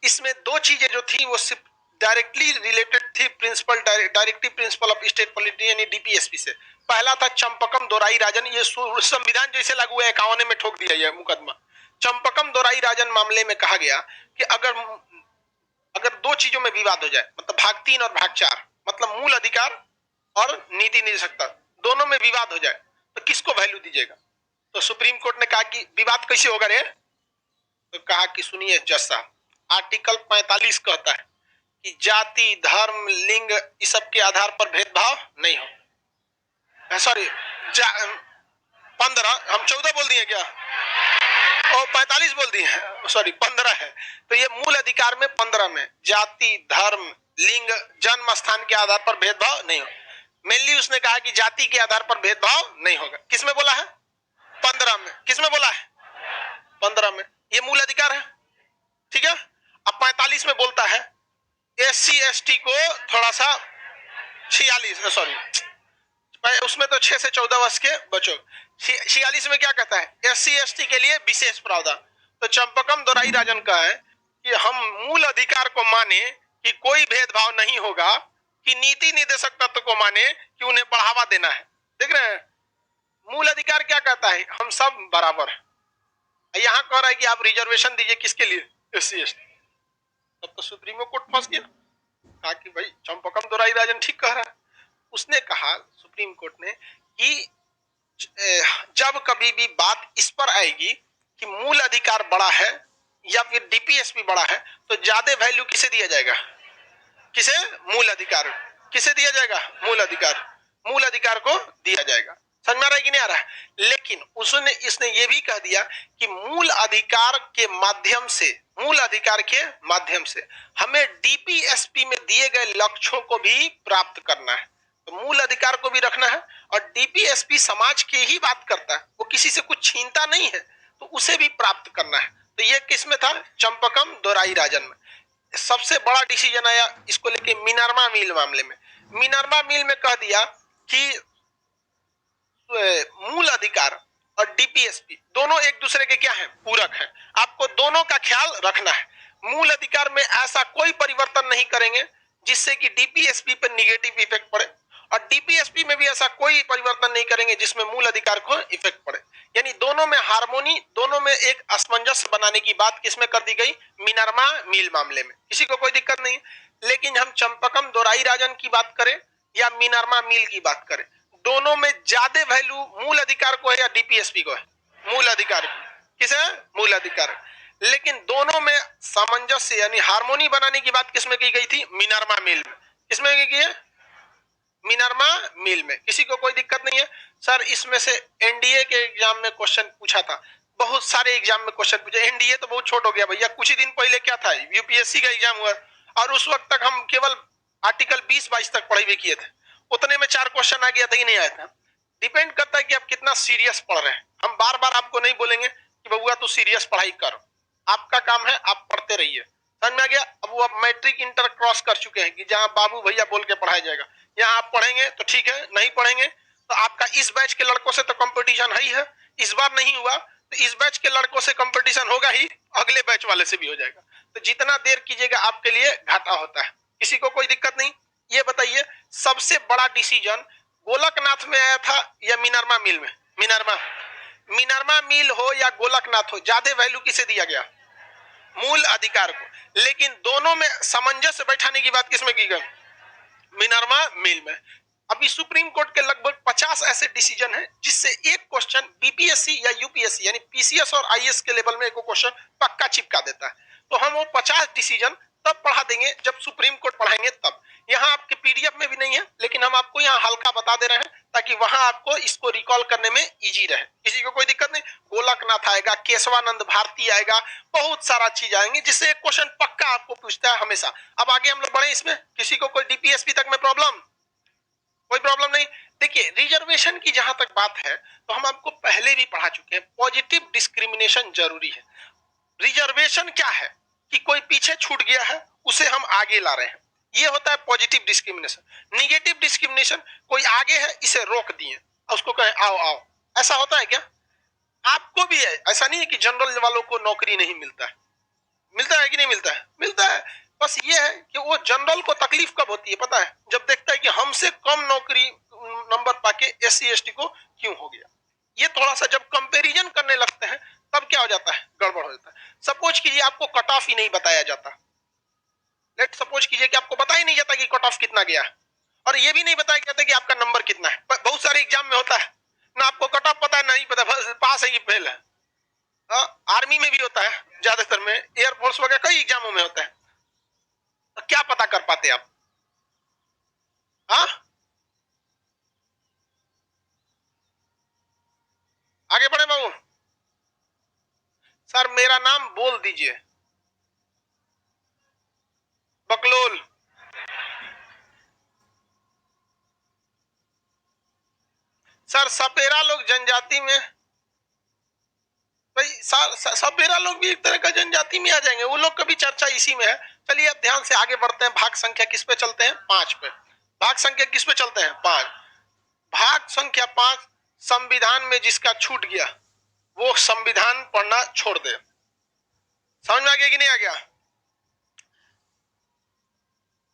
इसमें दो चीजें जो थी वो सिर्फ डायरेक्टली रिलेटेड थी principle, directive principle of state polity यानी डीपीएसपी से। पहला था चंपकम दोराई राजन, ये संविधान जैसे लागू है 51 में ठोक दिया यह मुकदमा। चंपकम दोराई राजन मामले में कहा गया कि अगर दो चीजों में विवाद हो जाए, मतलब भाग 3 और भाग 4, मतलब मूल अधिकार और नीति निर्देशकता, दोनों में विवाद हो जाए तो किसको वैल्यू दीजिएगा? तो सुप्रीम कोर्ट ने कहा कि विवाद कैसे होगा रे? तो कहा कि सुनिए जज साहब, आर्टिकल 45 कहता है कि जाति, धर्म, लिंग इस सब के आधार पर भेदभाव नहीं हो। सॉरी 15, हम 14 बोल दिए क्या? और 45 बोल दिए, सॉरी 15 है। तो ये मूल अधिकार में 15 में जाति, धर्म, लिंग, जन्म स्थान के आधार पर भेदभाव नहीं हो। मेनली उसने कहा कि जाति के आधार पर भेदभाव नहीं होगा। किसमें बोला है? 15 में। किसमें बोला है? 15 में। ये मूल अधिकार है, ठीक है। अब 45 में बोलता है एससी एसटी को थोड़ा सा 46, सॉरी उसमें तो 6 से 14 वर्ष के बच्चों। 46 में क्या कहता है? एससी एसटी के लिए विशेष प्रावधान। तो चंपकम दोराई राजन का है कि हम मूल अधिकार को माने कि कोई भेदभाव नहीं होगा, कि नीति निर्देशक तत्व को माने कि उन्हें बढ़ावा देना है। देख रहे हैं, मूल अधिकार क्या कहता है? हम सब बराबर है। यहाँ कह रहा है कि आप रिजर्वेशन दीजिए, किसके लिए? SC ST. तब तो सुप्रीम कोर्ट फंस गया, कहा कि भाई चंपकम दोराई राजन ठीक कह रहा है। उसने कहा सुप्रीम कोर्ट ने कि जब कभी भी बात इस पर आएगी कि मूल अधिकार बड़ा है या फिर डीपीएसपी बड़ा है, तो ज्यादा वैल्यू किसे दिया जाएगा? किसे? मूल अधिकार। किसे दिया जाएगा? मूल अधिकार। मूल अधिकार को दिया जाएगा। समझ में आ रहा है कि नहीं आ रहा है? लेकिन इसने ये भी कह दिया कि मूल अधिकार के माध्यम से, मूल अधिकार के माध्यम से हमें डीपीएसपी में दिए गए लक्ष्यों को भी प्राप्त करना है। तो मूल अधिकार को भी रखना है, और डीपीएसपी समाज की ही बात करता है, वो किसी से कुछ छीनता नहीं है, तो उसे भी प्राप्त करना है। तो ये किसमें था? चंपकम दोराई राजन में। सबसे बड़ा डिसीजन आया इसको लेके मिनर्वा मिल मामले में। मिनर्वा मिल में कह दिया कि मूल अधिकार और डीपीएसपी दोनों एक दूसरे के क्या है? पूरक है। आपको दोनों का ख्याल रखना है। मूल अधिकार में ऐसा कोई परिवर्तन नहीं करेंगे जिससे कि डीपीएसपी पर निगेटिव इफेक्ट पड़े, और डीपीएसपी में भी ऐसा कोई परिवर्तन नहीं करेंगे जिसमें मूल अधिकार को इफेक्ट पड़े। यानी दोनों में हार्मोनी, दोनों में एक असमंजस बनाने की बात किसमें कर दी गई? मिनर्वा मिल मामले में। किसी को कोई दिक्कत नहीं। लेकिन हम चंपकम दोराई राजन की बात करें या मिनर्वा मिल की बात करें, दोनों में ज्यादा वैल्यू मूल अधिकार को है या डीपीएसपी को है? मूल अधिकार, किस है? मूल अधिकार। लेकिन दोनों में सामंजस्य यानी हार्मोनी बनाने की बात किसमें की गई थी? मिनर्वा मिल में। किसमें की है? मिनर्वा मिल में। किसी को कोई दिक्कत नहीं है? सर इसमें से एनडीए के एग्जाम में क्वेश्चन पूछा था, बहुत सारे एग्जाम में क्वेश्चन पूछे। एनडीए तो बहुत छोट हो गया भैया, कुछ ही दिन पहले क्या था, यूपीएससी का एग्जाम हुआ और उस वक्त तक हम केवल आर्टिकल 20-22 तक पढ़े हुए किए थे, उतने में 4 क्वेश्चन आ गया था कि नहीं आया था। डिपेंड करता है कि आप कितना सीरियस पढ़ रहे हैं। हम बार बार आपको नहीं बोलेंगे कि बबुआ तू सीरियस पढ़ाई कर, आपका काम है आप पढ़ते रहिए। समझ में आ गया? अब वो आप मैट्रिक इंटर क्रॉस कर चुके हैं कि जहां बाबू भैया बोल के पढ़ाया जाएगा, यहाँ आप पढ़ेंगे तो ठीक है, नहीं पढ़ेंगे तो आपका इस बैच के लड़कों से तो कंपटीशन है ही है। इस बार नहीं हुआ तो इस बैच के लड़कों से कंपटीशन होगा ही, अगले बैच वाले से भी हो जाएगा। तो जितना देर कीजिएगा आपके लिए घाटा होता है। किसी को कोई दिक्कत नहीं? ये बताइए सबसे बड़ा डिसीजन गोलकनाथ में आया था या मिनर्वा मिल में? मिनर्वा मिल हो या गोलकनाथ हो, ज्यादा वैल्यू किसे दिया गया? मूल अधिकार को। लेकिन दोनों में सामंजस्य बैठाने की बात किसमें की गई? मिनर्वा मिल में। अभी सुप्रीम कोर्ट के लगभग 50 ऐसे डिसीजन हैं जिससे एक क्वेश्चन बीपीएससी या यूपीएससी यानी पीसीएस और आईएएस के लेवल में एक क्वेश्चन पक्का चिपका देता है। तो हम वो 50 डिसीजन तब पढ़ा देंगे जब सुप्रीम कोर्ट पढ़ाएंगे तब। यहाँ आपके पीडीएफ में भी नहीं है, लेकिन हम आपको यहाँ हल्का बता दे रहे हैं ताकि वहां आपको इसको रिकॉल करने में इजी रहे। किसी को कोई दिक्कत नहीं? गोलकनाथ आएगा, केशवानंद भारती आएगा, बहुत सारा चीज आएंगे जिससे एक क्वेश्चन पक्का आपको पूछता है हमेशा। अब आगे हम लोग बढ़े इसमें। किसी को कोई डीपीएसपी तक में प्रॉब्लम? कोई प्रॉब्लम नहीं? देखिए रिजर्वेशन की जहां तक बात है तो हम आपको पहले भी पढ़ा चुके हैं, पॉजिटिव डिस्क्रिमिनेशन जरूरी है। रिजर्वेशन क्या है कि कोई पीछे छूट गया है उसे हम आगे ला रहे हैं, ये होता है पॉजिटिव डिस्क्रिमिनेशन। निगेटिव डिस्क्रिमिनेशन कोई आगे है इसे रोक दिए और उसको कहें आओ आओ, ऐसा होता है क्या? आपको भी है, ऐसा नहीं है कि जनरल वालों को नौकरी नहीं मिलता है, मिलता है कि नहीं मिलता है? मिलता है। बस ये है कि वो जनरल को तकलीफ कब होती है पता है? जब देखता है कि हमसे कम नौकरी नंबर पाके एससी एसटी को क्यों हो गया। ये थोड़ा सा जब कंपैरिजन करने लगते हैं तब क्या हो जाता है, गड़बड़ हो जाता है। सपोज कीजिए आपको कट ऑफ ही नहीं बताया जाता, लेट सपोज कीजिए कि आपको बता ही नहीं जाता कि कट ऑफ कितना गया है और ये भी नहीं बताया जाता कि आपका नंबर कितना है। बहुत सारे एग्जाम में होता है ना, आपको कट ऑफ पता है नहीं पता, पास है कि फेल है। आर्मी में भी होता है, ज्यादातर में एयरफोर्स वगैरह कई एग्जामों में होता है। तो क्या पता कर पाते आप? हाँ आगे बढ़े बाबू। सर मेरा नाम बोल दीजिए, बकलोल। सर सपेरा लोग जनजाति में, भाई सपेरा लोग भी एक तरह का जनजाति में आ जाएंगे, वो लोग का भी चर्चा इसी में है। चलिए अब ध्यान से आगे बढ़ते हैं। भाग संख्या किस पे चलते हैं? 5 पे। भाग संख्या किस पे चलते हैं? 5। भाग संख्या 5, संविधान में जिसका छूट गया वो संविधान पढ़ना छोड़ दे। समझ में आ गया कि नहीं आ गया?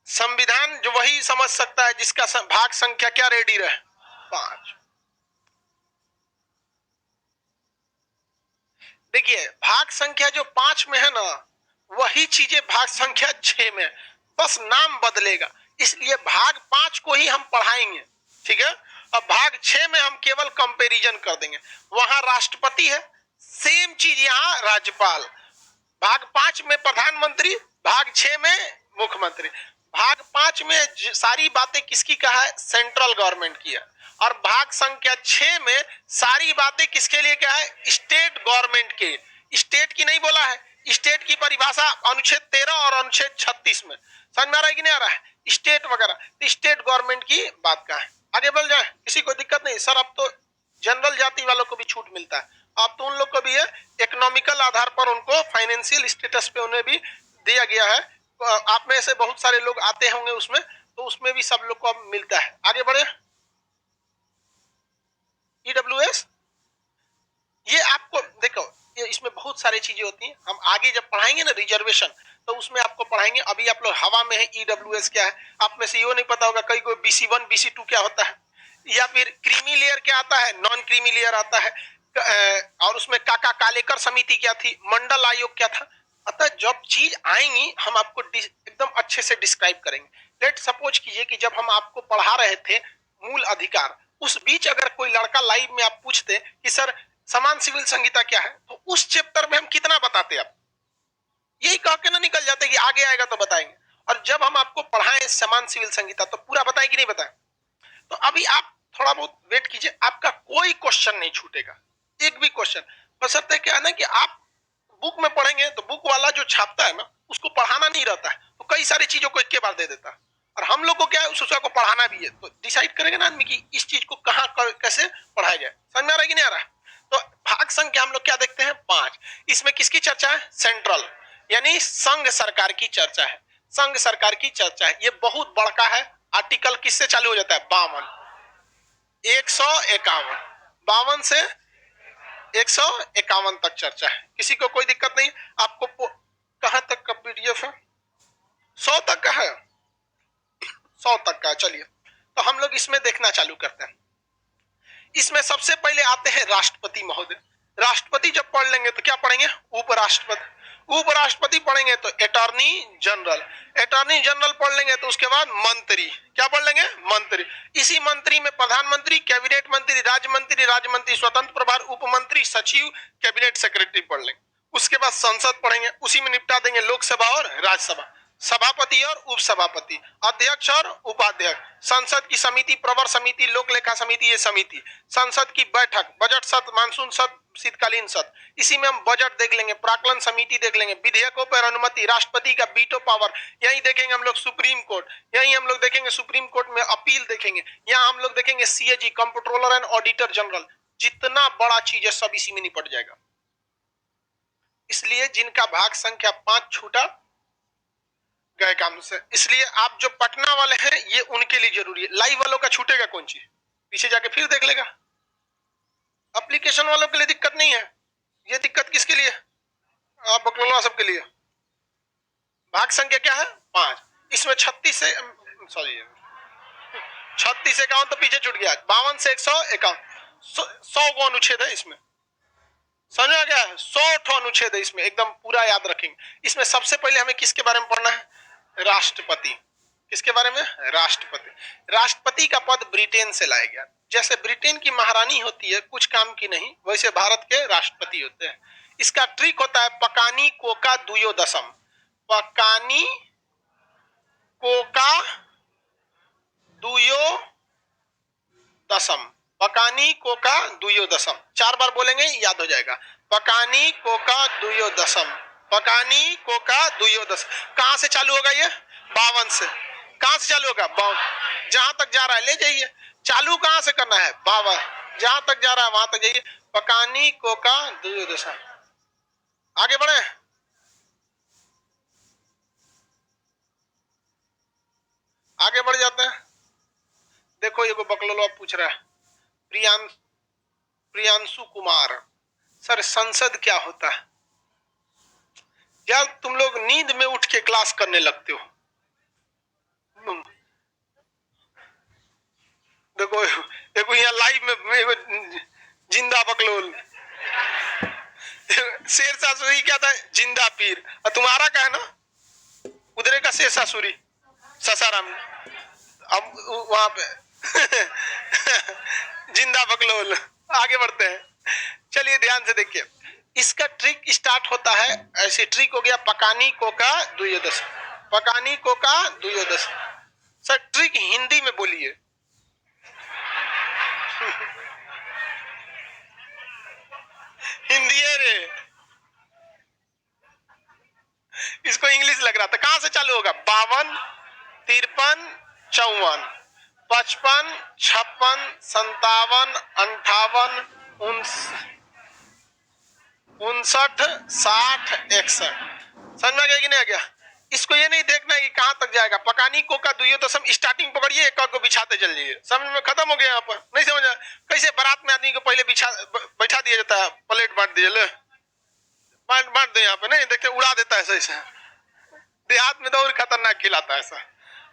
संविधान जो वही समझ सकता है जिसका भाग संख्या क्या रेडी रहे? 5। देखिए भाग संख्या जो 5 में है ना, वही चीजें भाग संख्या 6 में, बस नाम बदलेगा। इसलिए भाग 5 को ही हम पढ़ाएंगे, ठीक है। अब भाग 6 में हम केवल कंपैरिजन कर देंगे। वहां राष्ट्रपति है, सेम चीज यहाँ राज्यपाल। भाग 5 में प्रधानमंत्री, भाग 6 में मुख्यमंत्री। भाग 5 में सारी बातें किसकी कहा है? सेंट्रल गवर्नमेंट की है। और भाग संख्या 6 में सारी बातें किसके लिए क्या है? स्टेट गवर्नमेंट के। स्टेट की नहीं बोला है, स्टेट की परिभाषा अनुच्छेद 13 और अनुच्छेद 36 में। समझ में आ रहा है कि नहीं आ रहा है? स्टेट वगैरह स्टेट गवर्नमेंट की बात का है। आगे बढ़ जाए, किसी को दिक्कत नहीं? सर अब तो जनरल जाति वालों को भी छूट मिलता है, अब तो उन लोग को भी है, इकोनॉमिकल आधार पर उनको फाइनेंशियल स्टेटस पे उन्हें भी दिया गया है। आप में से बहुत सारे लोग आते होंगे उसमें, तो उसमें भी सब लोग को अब मिलता है। आगे बढ़े। ईडब्ल्यूएस ये आपको देखो, ये इसमें बहुत सारी चीजें होती हैं, हम आगे जब पढ़ाएंगे ना रिजर्वेशन तो उसमें आपको पढ़ाएंगे। अभी आप लोग हवा में है ईडब्ल्यूएस क्या है, आप में से ये नहीं पता होगा कई को BC1 BC2 क्या होता है, या फिर क्रीमी लेयर क्या आता है, नॉन क्रीमी लेयर आता है, और उसमें काका कालेकर समिति क्या थी, मंडल आयोग क्या था। अतः जब चीज आएंगी हम आपको एकदम अच्छे से डिस्क्राइब करेंगे। लेट सपोज कीजिए कि जब हम आपको पढ़ा रहे थे मूल अधिकार, उस बीच अगर कोई लड़का लाइव में आप पूछते कि सर समान सिविल संहिता क्या है, तो उस चैप्टर में हम कितना बताते आप, यही कह के ना निकल जाते कि आगे आएगा तो बताएंगे। और जब हम आपको पढ़ाएं समान सिविल संहिता तो पूरा बताएं कि नहीं बताएं। तो अभी आप थोड़ा बहुत वेट कीजिए, आपका कोई क्वेश्चन नहीं छूटेगा, एक भी क्वेश्चन। बशर्ते क्या है ना कि आप बुक में पढ़ेंगे तो बुक वाला जो छापता है ना उसको पढ़ाना नहीं रहता है, तो कई सारी चीजों को एक के बार दे देता है। और हम लोग को क्या है, उस विषय को पढ़ाना भी है, तो डिसाइड करेंगे ना आदमी कि इस चीज को कहाँ कैसे पढ़ाया जाए। समझ में आ रहा है कि नहीं आ रहा है। तो भाग संख्या हम लोग क्या देखते हैं 5। इसमें किसकी चर्चा है, सेंट्रल यानी संघ सरकार की चर्चा है, संघ सरकार की चर्चा है। ये बहुत बड़का है। आर्टिकल किससे चालू हो जाता है, 52, 151, 52 से 151 तक चर्चा है। किसी को कोई दिक्कत नहीं। आपको कहां तक का पीडीएफ है, 100 तक का है, 100 तक का। चलिए तो हम लोग इसमें देखना चालू करते हैं। इसमें सबसे पहले आते हैं राष्ट्रपति महोदय। राष्ट्रपति जब पढ़ लेंगे तो क्या पढ़ेंगे, उपराष्ट्रपति। उपराष्ट्रपति पढ़ेंगे तो अटॉर्नी जनरल। अटॉर्नी जनरल पढ़ लेंगे तो उसके बाद मंत्री। क्या पढ़ लेंगे, मंत्री। इसी मंत्री में प्रधानमंत्री, कैबिनेट मंत्री, राज्य मंत्री, राज्य मंत्री स्वतंत्र प्रभार, उप मंत्री, सचिव, कैबिनेट सेक्रेटरी पढ़ लेंगे। उसके बाद संसद पढ़ेंगे, उसी में निपटा देंगे लोकसभा और राज्यसभा, सभापति और उपसभापति, अध्यक्ष और उपाध्यक्ष, संसद की समिति, प्रवर समिति, लोक लेखा समिति, ये समिति, संसद की बैठक, बजट सत्र, मानसून सत्र, शीतकालीन सत्र। इसी में हम बजट देख लेंगे, प्राक्कलन समिति देख लेंगे, विधेयकों पर अनुमति, राष्ट्रपति का वीटो पावर, यही देखेंगे हम लोग सुप्रीम कोर्ट, यही हम लोग देखेंगे सुप्रीम कोर्ट में अपील देखेंगे, यहाँ हम लोग देखेंगे CAG, comptroller and auditor general. जितना बड़ा चीज है सब इसी में निपट जाएगा। इसलिए जिनका भाग संख्या 5 छूटा गए काम से, इसलिए आप जो पटना वाले हैं ये उनके लिए जरूरी है। लाइव वालों का छूटेगा कौन चीज, पीछे जाके फिर देख लेगा। एप्लीकेशन वालों के लिए दिक्कत नहीं है, ये दिक्कत किसके लिए, आप बकलोला सबके लिए। भाग संख्या क्या है 5। इसमें 36 से 51 तो पीछे छूट गया, 52 से 151, 100 को अनुच्छेद है इसमें। समझ आ गया, 100 अनुच्छेद है इसमें, एकदम पूरा याद रखेंगे। इसमें सबसे पहले हमें किसके बारे में पढ़ना है, राष्ट्रपति। किसके बारे में, राष्ट्रपति। राष्ट्रपति का पद ब्रिटेन से लाया गया। जैसे ब्रिटेन की महारानी होती है कुछ काम की नहीं, वैसे भारत के राष्ट्रपति होते हैं। इसका ट्रिक होता है पकानी कोका दुयोदशम। पकानी कोका दुयोदशम, पकानी कोका दुयोदशम। 4 बार बोलेंगे याद हो जाएगा। पकानी कोका दुयोदशम, पकानी कोका दुयोदशम। कहां से चालू होगा ये, 52 से। कहां से चालू होगा, 52। जहां तक जा रहा है ले जाइए, चालू कहां से करना है, 52। जहां तक जा रहा है वहां तक जाइए। पकानी कोका दुयोदशम। आगे बढ़े, आगे बढ़ जाते हैं। देखो ये बकलोलो पूछ रहा है, प्रियांशु कुमार, सर संसद क्या होता है। यार तुम लोग नींद में उठ के क्लास करने लगते हो। देखो देखो यहाँ लाइव में जिंदा बकलोल, शेर सासुरी क्या था, जिंदा पीर। और तुम्हारा क्या है ना, उधरे का शेर सासुरी ससाराम, अब वहां पे जिंदा बकलोल। आगे बढ़ते हैं, चलिए ध्यान से देखिए। इसका ट्रिक स्टार्ट होता है ऐसे, ट्रिक हो गया पकानी कोका दुयोदश, पकानी कोका दुयोदश। सर ट्रिक हिंदी में बोलिए। हिंदी है रे, इसको इंग्लिश लग रहा था। कहां से चालू होगा, 52, 53, 54, 55, 56, 57, 58, 59, 60, 61। समझ में आ गया कि नहीं आ गया। इसको ये नहीं देखना है कि कहां तक जाएगा। पकानी कोका दुयोदशम स्टार्टिंग पकड़िए, एक को बिछाते चल जाइए। समझ में, खत्म हो गया। यहाँ पर नहीं समझ, कैसे बारात में आदमी को पहले बैठा दिया जाता है, प्लेट बांट दिया, ले बांट दे, यहाँ पे नहीं देखते उड़ा देता है ऐसे। देहात में तो और खतरनाक खिलाता है ऐसा।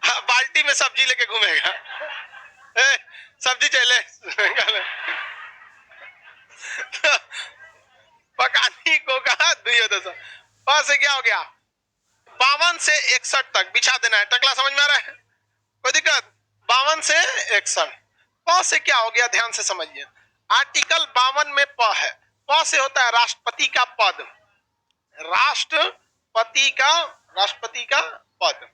हाँ, बाल्टी में सब्जी लेके घूमेगा, सब्जी चले पकानी कोका दुयोदशम। बस क्या हो गया, 52 से 61 तक बिछा देना है। टकला समझ में आ रहा है, कोई दिक्कत। 52 से 61 प से क्या हो गया, ध्यान से समझिए। आर्टिकल 52 में प है, प से होता है राष्ट्रपति का पद, राष्ट्रपति का राष्ट्रपति का पद,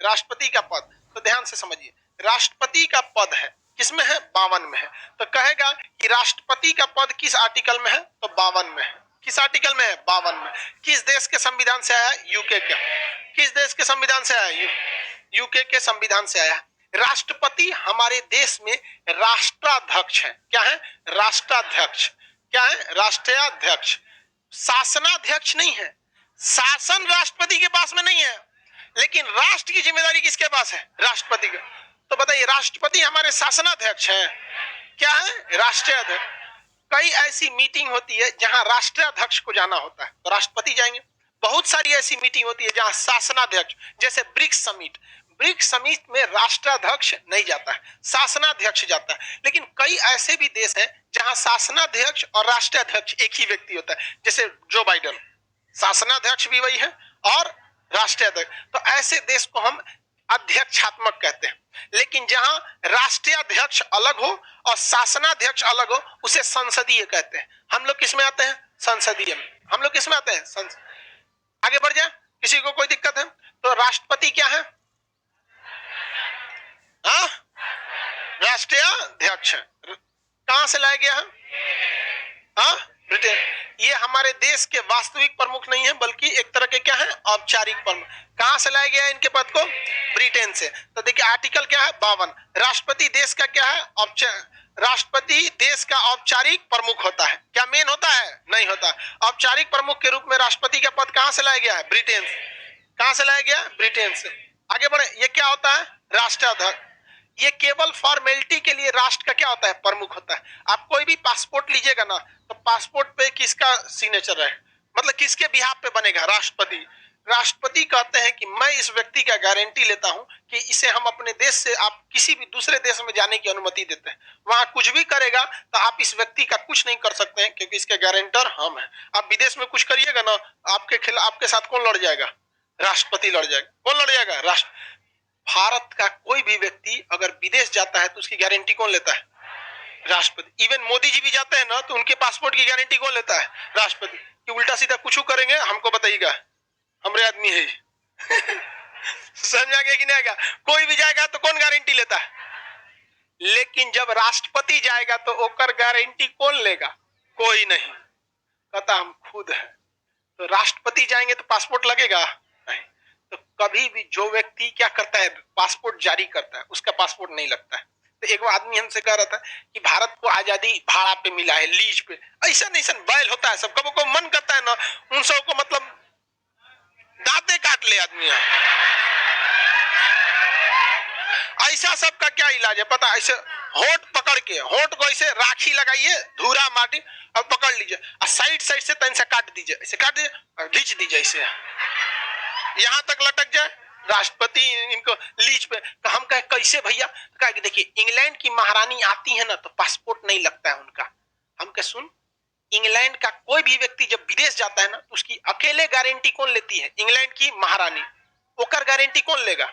राष्ट्रपति का पद। तो ध्यान से समझिए, राष्ट्रपति का पद है किसमें है? 52 में है। तो कहेगा कि राष्ट्रपति का पद किस आर्टिकल में है? तो 52 में है। किस आर्टिकल में है? 52 में। किस देश के संविधान से आया? यूके के। किस देश के संविधान से आया? यूके के संविधान से आया। राष्ट्रपति हमारे देश में राष्ट्राध्यक्ष है। क्या है? राष्ट्राध्यक्ष। क्या है? राष्ट्राध्यक्ष। शासनाध्यक्ष नहीं है। शासन राष्ट्रपति के पास में नहीं है, लेकिन राष्ट्र की जिम्मेदारी किसके पास है? राष्ट्रपति के। तो बताइए, राष्ट्रपति हमारे शासनाध्यक्ष हैं। क्या है? राष्ट्रीय अध्यक्ष। कई ऐसी मीटिंग होती है जहां राष्ट्रीय अध्यक्ष को जाना होता है तो राष्ट्रपति जाएंगे। बहुत सारी ऐसी मीटिंग होती है जहां शासनाध्यक्ष, जैसे ब्रिक्स समिट, ब्रिक्स समिट में राष्ट्राध्यक्ष नहीं जाता है, शासनाध्यक्ष जाता है। लेकिन कई ऐसे भी देश हैं जहां शासनाध्यक्ष और राष्ट्रीय अध्यक्ष एक ही व्यक्ति होता है, जैसे जो बाइडेन, शासनाध्यक्ष भी वही है और राष्ट्रीय अध्यक्ष। तो ऐसे देश को हम अध्यक्षात्मक कहते हैं। लेकिन जहां राष्ट्रीय अध्यक्ष अलग हो और शासनाध्यक्ष अलग हो, उसे संसदीय कहते हैं। हम लोग किसमें आते हैं? संसदीय में। हम लोग किसमें आते हैं? आगे बढ़ जाए, किसी को कोई दिक्कत है? तो राष्ट्रपति क्या है? हाँ, राष्ट्रीय अध्यक्ष। कहां से लाया गया है? हाँ, ब्रिटेन। ये हमारे देश के वास्तविक प्रमुख नहीं है, बल्कि एक तरह के क्या है? औपचारिक प्रमुख। कहां से लाया गया है इनके पद को? ब्रिटेन से। तो देखिए आर्टिकल क्या है? 52। राष्ट्रपति देश का क्या है? राष्ट्रपति देश का औपचारिक प्रमुख होता है। क्या मेन होता है? नहीं होता। औपचारिक प्रमुख के रूप में राष्ट्रपति का पद कहां से लाया गया है? ब्रिटेन से। कहां से लाया गया? ब्रिटेन से। आगे बढ़े, ये क्या होता है? राष्ट्राध्यक्ष। ये केवल फॉर्मेलिटी के लिए राष्ट्र का क्या होता है? प्रमुख होता है। आप कोई भी पासपोर्ट लीजिएगा ना, तो पासपोर्ट पे किसका सिग्नेचर है? मतलब किसके बिहाफ पे बनेगा? राष्ट्रपति। राष्ट्रपति कहते हैं कि मैं इस व्यक्ति का गारंटी लेता हूं कि इसे हम अपने देश से आप किसी भी दूसरे देश में जाने की अनुमति देते हैं। वहां कुछ भी करेगा तो आप इस व्यक्ति का कुछ नहीं कर सकते हैं, क्योंकि इसके गारंटर हम हैं। आप विदेश में कुछ करिएगा ना, आपके खिलाफ आपके साथ कौन लड़ जाएगा? राष्ट्रपति लड़ जाएगा। कौन लड़ जाएगा? राष्ट्र। भारत का कोई भी व्यक्ति अगर विदेश जाता है तो उसकी गारंटी कौन लेता है? राष्ट्रपति। इवन मोदी जी भी जाते हैं ना, तो उनके पासपोर्ट की गारंटी कौन लेता है? राष्ट्रपति। कि उल्टा सीधा कुछ करेंगे हमको बताइएगा, हमारे आदमी है। समझ आ गया कि नहीं आएगा? कोई भी जाएगा तो कौन गारंटी लेता है? लेकिन जब राष्ट्रपति जाएगा तो ओकर गारंटी कौन लेगा? कोई नहीं, कहता हम खुद है। तो राष्ट्रपति जाएंगे तो पासपोर्ट लगेगा नहीं। तो कभी भी जो व्यक्ति क्या करता है, पासपोर्ट जारी करता है, उसका पासपोर्ट नहीं लगता है। तो एक आदमी हमसे कह रहा था कि भारत को आजादी भाड़ा पे मिला है, लीज पे। ऐसा नहीं, बैल होता है सब। कबो को मन करता है ना, उन सब को मतलब दांते काट ले आदमी। ऐसा सबका क्या इलाज है पता? ऐसे होठ पकड़ के, होठ को ऐसे राखी लगाइए, धूरा माटी, और पकड़ लीजिए और साइड साइड से तन से काट दीजिए, ऐसे काट दीजिए और खींच दीजिए, ऐसे यहां तक लटक जाए। राष्ट्रपति इनको लीज पे। तो हम कहे कैसे भैया? कहा कि देखिए, इंग्लैंड की महारानी आती है ना, तो पासपोर्ट नहीं लगता है उनका। हम कहे सुन, इंग्लैंड का कोई भी व्यक्ति जब विदेश जाता है ना, तो उसकी अकेले गारंटी कौन लेती है? इंग्लैंड की महारानी। ओकर गारंटी कौन लेगा?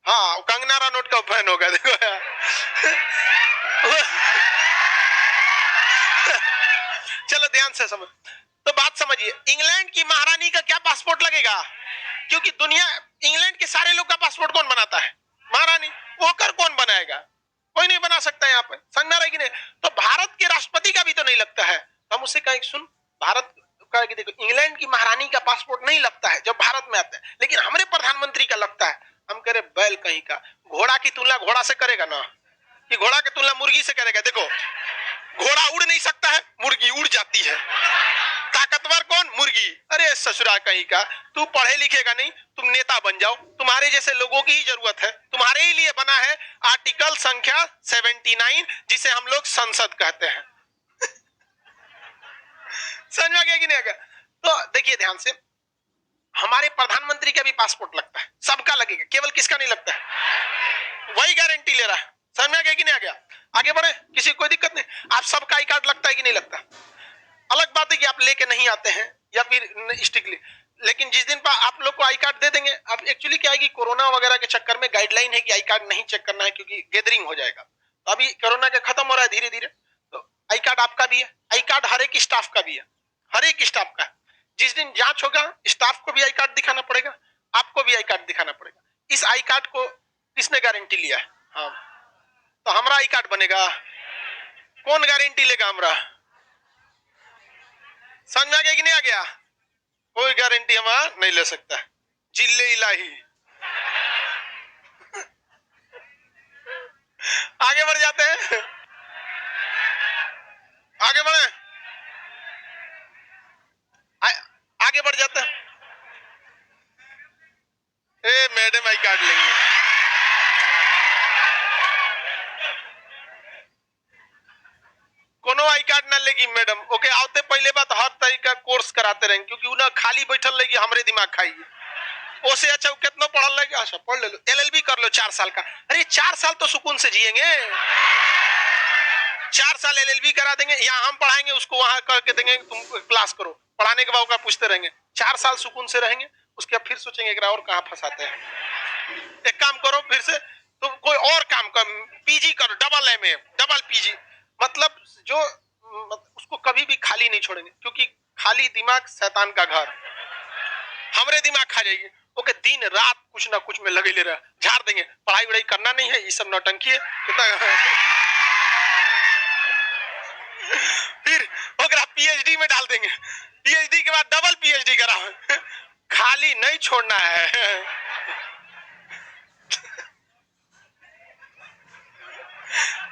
हाँ, कंगना रनौत का फैन होगा, देखो यार। चलो ध्यान से समझ, तो बात समझिए, इंग्लैंड की महारानी का क्या पासपोर्ट लगेगा? क्योंकि दुनिया, इंग्लैंड के सारे लोग का पासपोर्ट कौन बनाता है? महारानी। ओकर कौन बनाएगा? कोई नहीं बना सकता यहाँ पे। समझ रहे कि नहीं? तो भारत के राष्ट्रपति का भी तो नहीं लगता है। हम उससे कहें सुन, भारत का देखो, इंग्लैंड की महारानी का पासपोर्ट नहीं लगता है जब भारत में आता है, लेकिन हमारे प्रधानमंत्री का लगता है। हम कह रहे बैल कहीं का। घोड़ा की तुलना घोड़ा से करेगा ना, कि घोड़ा की तुलना मुर्गी से करेगा? देखो, घोड़ा उड़ नहीं सकता है, मुर्गी उड़ जाती है। ताकतवर कौन? मुर्गी। अरे ससुरा कहीं का, तू पढ़े लिखेगा नहीं, तुम नेता बन जाओ। तुम्हारे जैसे लोगों की ही जरूरत है। तुम्हारे ही लिए बना है आर्टिकल संख्या 79, जिसे हम लोग संसद कहते हैं। समझ में आ गया कि नहीं आ गया? तो देखिए ध्यान से, हमारे प्रधानमंत्री का भी पासपोर्ट लगता है, सबका लगेगा, केवल किसका नहीं लगता है? वही गारंटी ले रहा है। समझ में आ गया कि नहीं आ गया? आगे बढ़े, किसी कोई दिक्कत नहीं। आप सबका आई कार्ड लगता है कि नहीं लगता? अलग बात है कि आप लेके नहीं आते हैं या फिर स्ट्रिक्टली, लेकिन जिस दिन पर आप लोग को आई कार्ड दे देंगे। अब एक्चुअली क्या है कि कोरोना वगैरह के चक्कर में गाइडलाइन है कि आई कार्ड नहीं चेक करना है, क्योंकि गैदरिंग हो जाएगा। तो अभी कोरोना का खत्म हो रहा है धीरे धीरे, तो आई कार्ड आपका भी है, आई कार्ड हर एक स्टाफ का भी है, हर एक स्टाफ का। जिस दिन जांच होगा स्टाफ को भी आई कार्ड दिखाना पड़ेगा, आपको भी आई कार्ड दिखाना पड़ेगा। इस आई कार्ड को किसने गारंटी लिया है? हाँ, तो हमारा आई कार्ड बनेगा, कौन गारंटी लेगा? हमारा समझ आ गया कि नहीं आ गया? कोई गारंटी हमारा नहीं ले सकता। जिल्ले इलाही। आगे बढ़ जाते हैं, आगे बढ़े, आगे बढ़ जाते हैं। ए मैडम आई कार्ड लेंगे, कोनो आई कार्ड ना लेगी मैडम। ओके, आवते पहले बात हर तरीका कोर्स कराते रहेंगे, क्योंकि उन्हें खाली बैठल लेगी हमरे दिमाग खाइए। ओसे अच्छा कितना पढ़ल लगे, अच्छा पढ़ ले लो, एलएलबी कर लो 4 साल का। अरे 4 साल तो सुकून से जिएंगे, 4 साल एलएलबी करा देंगे, यहाँ हम पढ़ाएंगे, उसको वहां करके देंगे, तुम क्लास करो। पढ़ाने के बाद का पूछते रहेंगे, 4 साल सुकून से रहेंगे, उसके बाद फिर सोचेंगे और कहाँ फंसाते हैं। एक काम करो, फिर से तुम कोई और काम कर, पीजी करो, डबल एमए, डबल पीजी, मतलब जो उसको कभी भी खाली नहीं छोड़ेंगे, क्योंकि खाली दिमाग शैतान का घर। हमरे दिमाग खा जाएगी। ओके, दिन रात कुछ ना कुछ में लगे ले रहा, झाड़ देंगे, पढ़ाई वढ़ाई करना नहीं है, ये सब नौटंकी है कितना। फिर ओकरा पीएचडी में डाल देंगे, पीएचडी के बाद डबल पीएचडी करा, खाली नहीं छोड़ना है।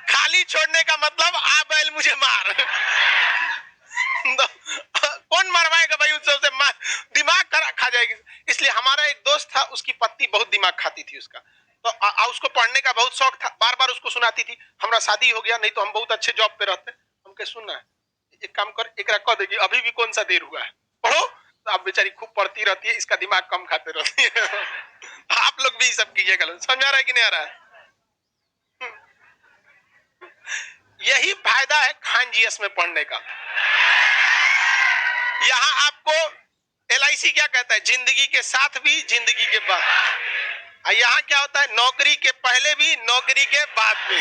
खाली छोड़ने का मतलब आ बैल मुझे मार। कौन मरवाएगा भाई उस सबसे? दिमाग खा जाएगी। इसलिए हमारा एक दोस्त था, उसकी पत्नी बहुत दिमाग खाती थी उसका, तो उसको पढ़ने का बहुत शौक था, बार बार उसको सुनाती थी हमारा शादी हो गया, नहीं तो हम बहुत अच्छे जॉब पे रहते। हम कह सुनना है, एक काम कर, एक कह देगी अभी भी कौन सा देर हुआ है, पढ़ो। तो आप बेचारी खूब पढ़ती रहती है, इसका दिमाग कम खाते रहती है। आप लोग भी सब कीजिएगा। समझ आ रहा है कि नहीं आ रहा है? यही फायदा है खान जीएस में पढ़ने का। यहाँ आपको एलआईसी क्या कहता है, जिंदगी के साथ भी जिंदगी के बाद। यहाँ क्या होता है, नौकरी के पहले भी नौकरी के बाद भी।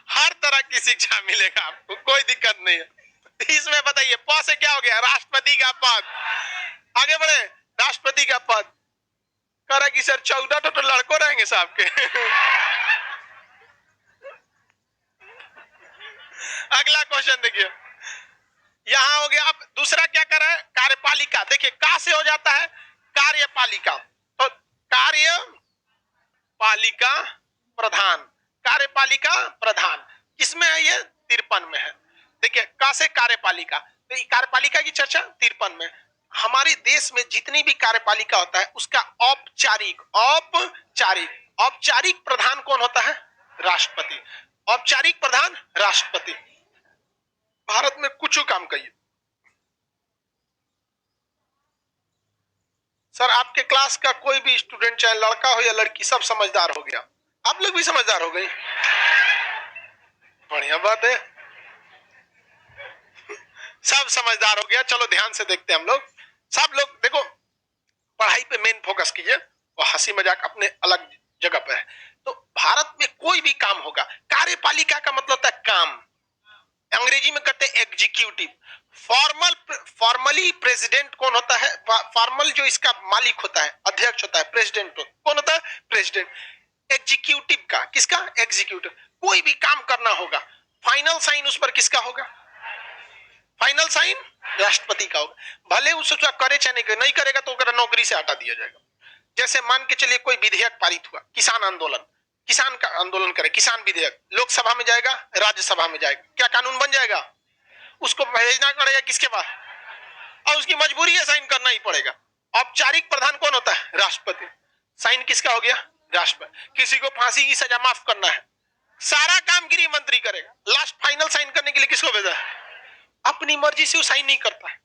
हर तरह की शिक्षा मिलेगा आपको, कोई दिक्कत नहीं है। इसमें बताइए प से क्या हो गया, राष्ट्रपति का पद। आगे बढ़े, राष्ट्रपति का पद करा कि सर 14 तो लड़कों रहेंगे साहब के। अगला क्वेश्चन देखिए, यहां हो गया। अब दूसरा क्या कर रहा है, कार्यपालिका। देखिए का से हो जाता है कार्यपालिका, तो कार्यपालिका प्रधान, कार्यपालिका प्रधान किसमें है? ये 53 में है। देखिए का से कार्यपालिका, तो कार्यपालिका की चर्चा 53 में। हमारे देश में जितनी भी कार्यपालिका होता है उसका औपचारिक औपचारिक औपचारिक प्रधान कौन होता है? राष्ट्रपति। औपचारिक प्रधान राष्ट्रपति। भारत में कुछ काम कहिए सर, आपके क्लास का कोई भी स्टूडेंट चाहे लड़का हो या लड़की सब समझदार हो गया, आप लोग भी समझदार हो गए, बढ़िया बात है, सब समझदार हो गया। चलो ध्यान से देखते हैं हम लोग, सब लोग देखो पढ़ाई पे मेन फोकस कीजिए और हंसी मजाक अपने अलग जगह पे है। तो भारत में कोई भी काम होगा, कार्यपालिका का मतलब होता है काम, अंग्रेजी में कहते हैं एग्जीक्यूटिव। फॉर्मली प्रेसिडेंट कौन होता है? फॉर्मल जो इसका मालिक होता है, अध्यक्ष होता है, प्रेसिडेंट कौन होता है? प्रेसिडेंट। एग्जीक्यूटिव का, किसका? एग्जीक्यूटिव। कोई भी काम करना होगा, फाइनल साइन उस पर किसका होगा? फाइनल साइन राष्ट्रपति का होगा। भले उसका करे चाहे नहीं करेगा तो नौकरी से हटा दिया जाएगा। जैसे मान के चलिए कोई विधेयक पारित हुआ, किसान आंदोलन, किसान का आंदोलन करे, किसान विधेयक लोकसभा में जाएगा, राज्यसभा में जाएगा, क्या कानून बन जाएगा? उसको भेजना पड़ेगा किसके पास, और उसकी मजबूरी है साइन करना ही पड़ेगा। औपचारिक प्रधान कौन होता है? राष्ट्रपति। साइन किसका हो गया? राष्ट्रपति। किसी को फांसी की सजा माफ करना है, सारा काम गृह मंत्री करेगा, लास्ट फाइनल साइन करने के लिए किसको भेजा है? अपनी मर्जी से वो साइन नहीं करता है,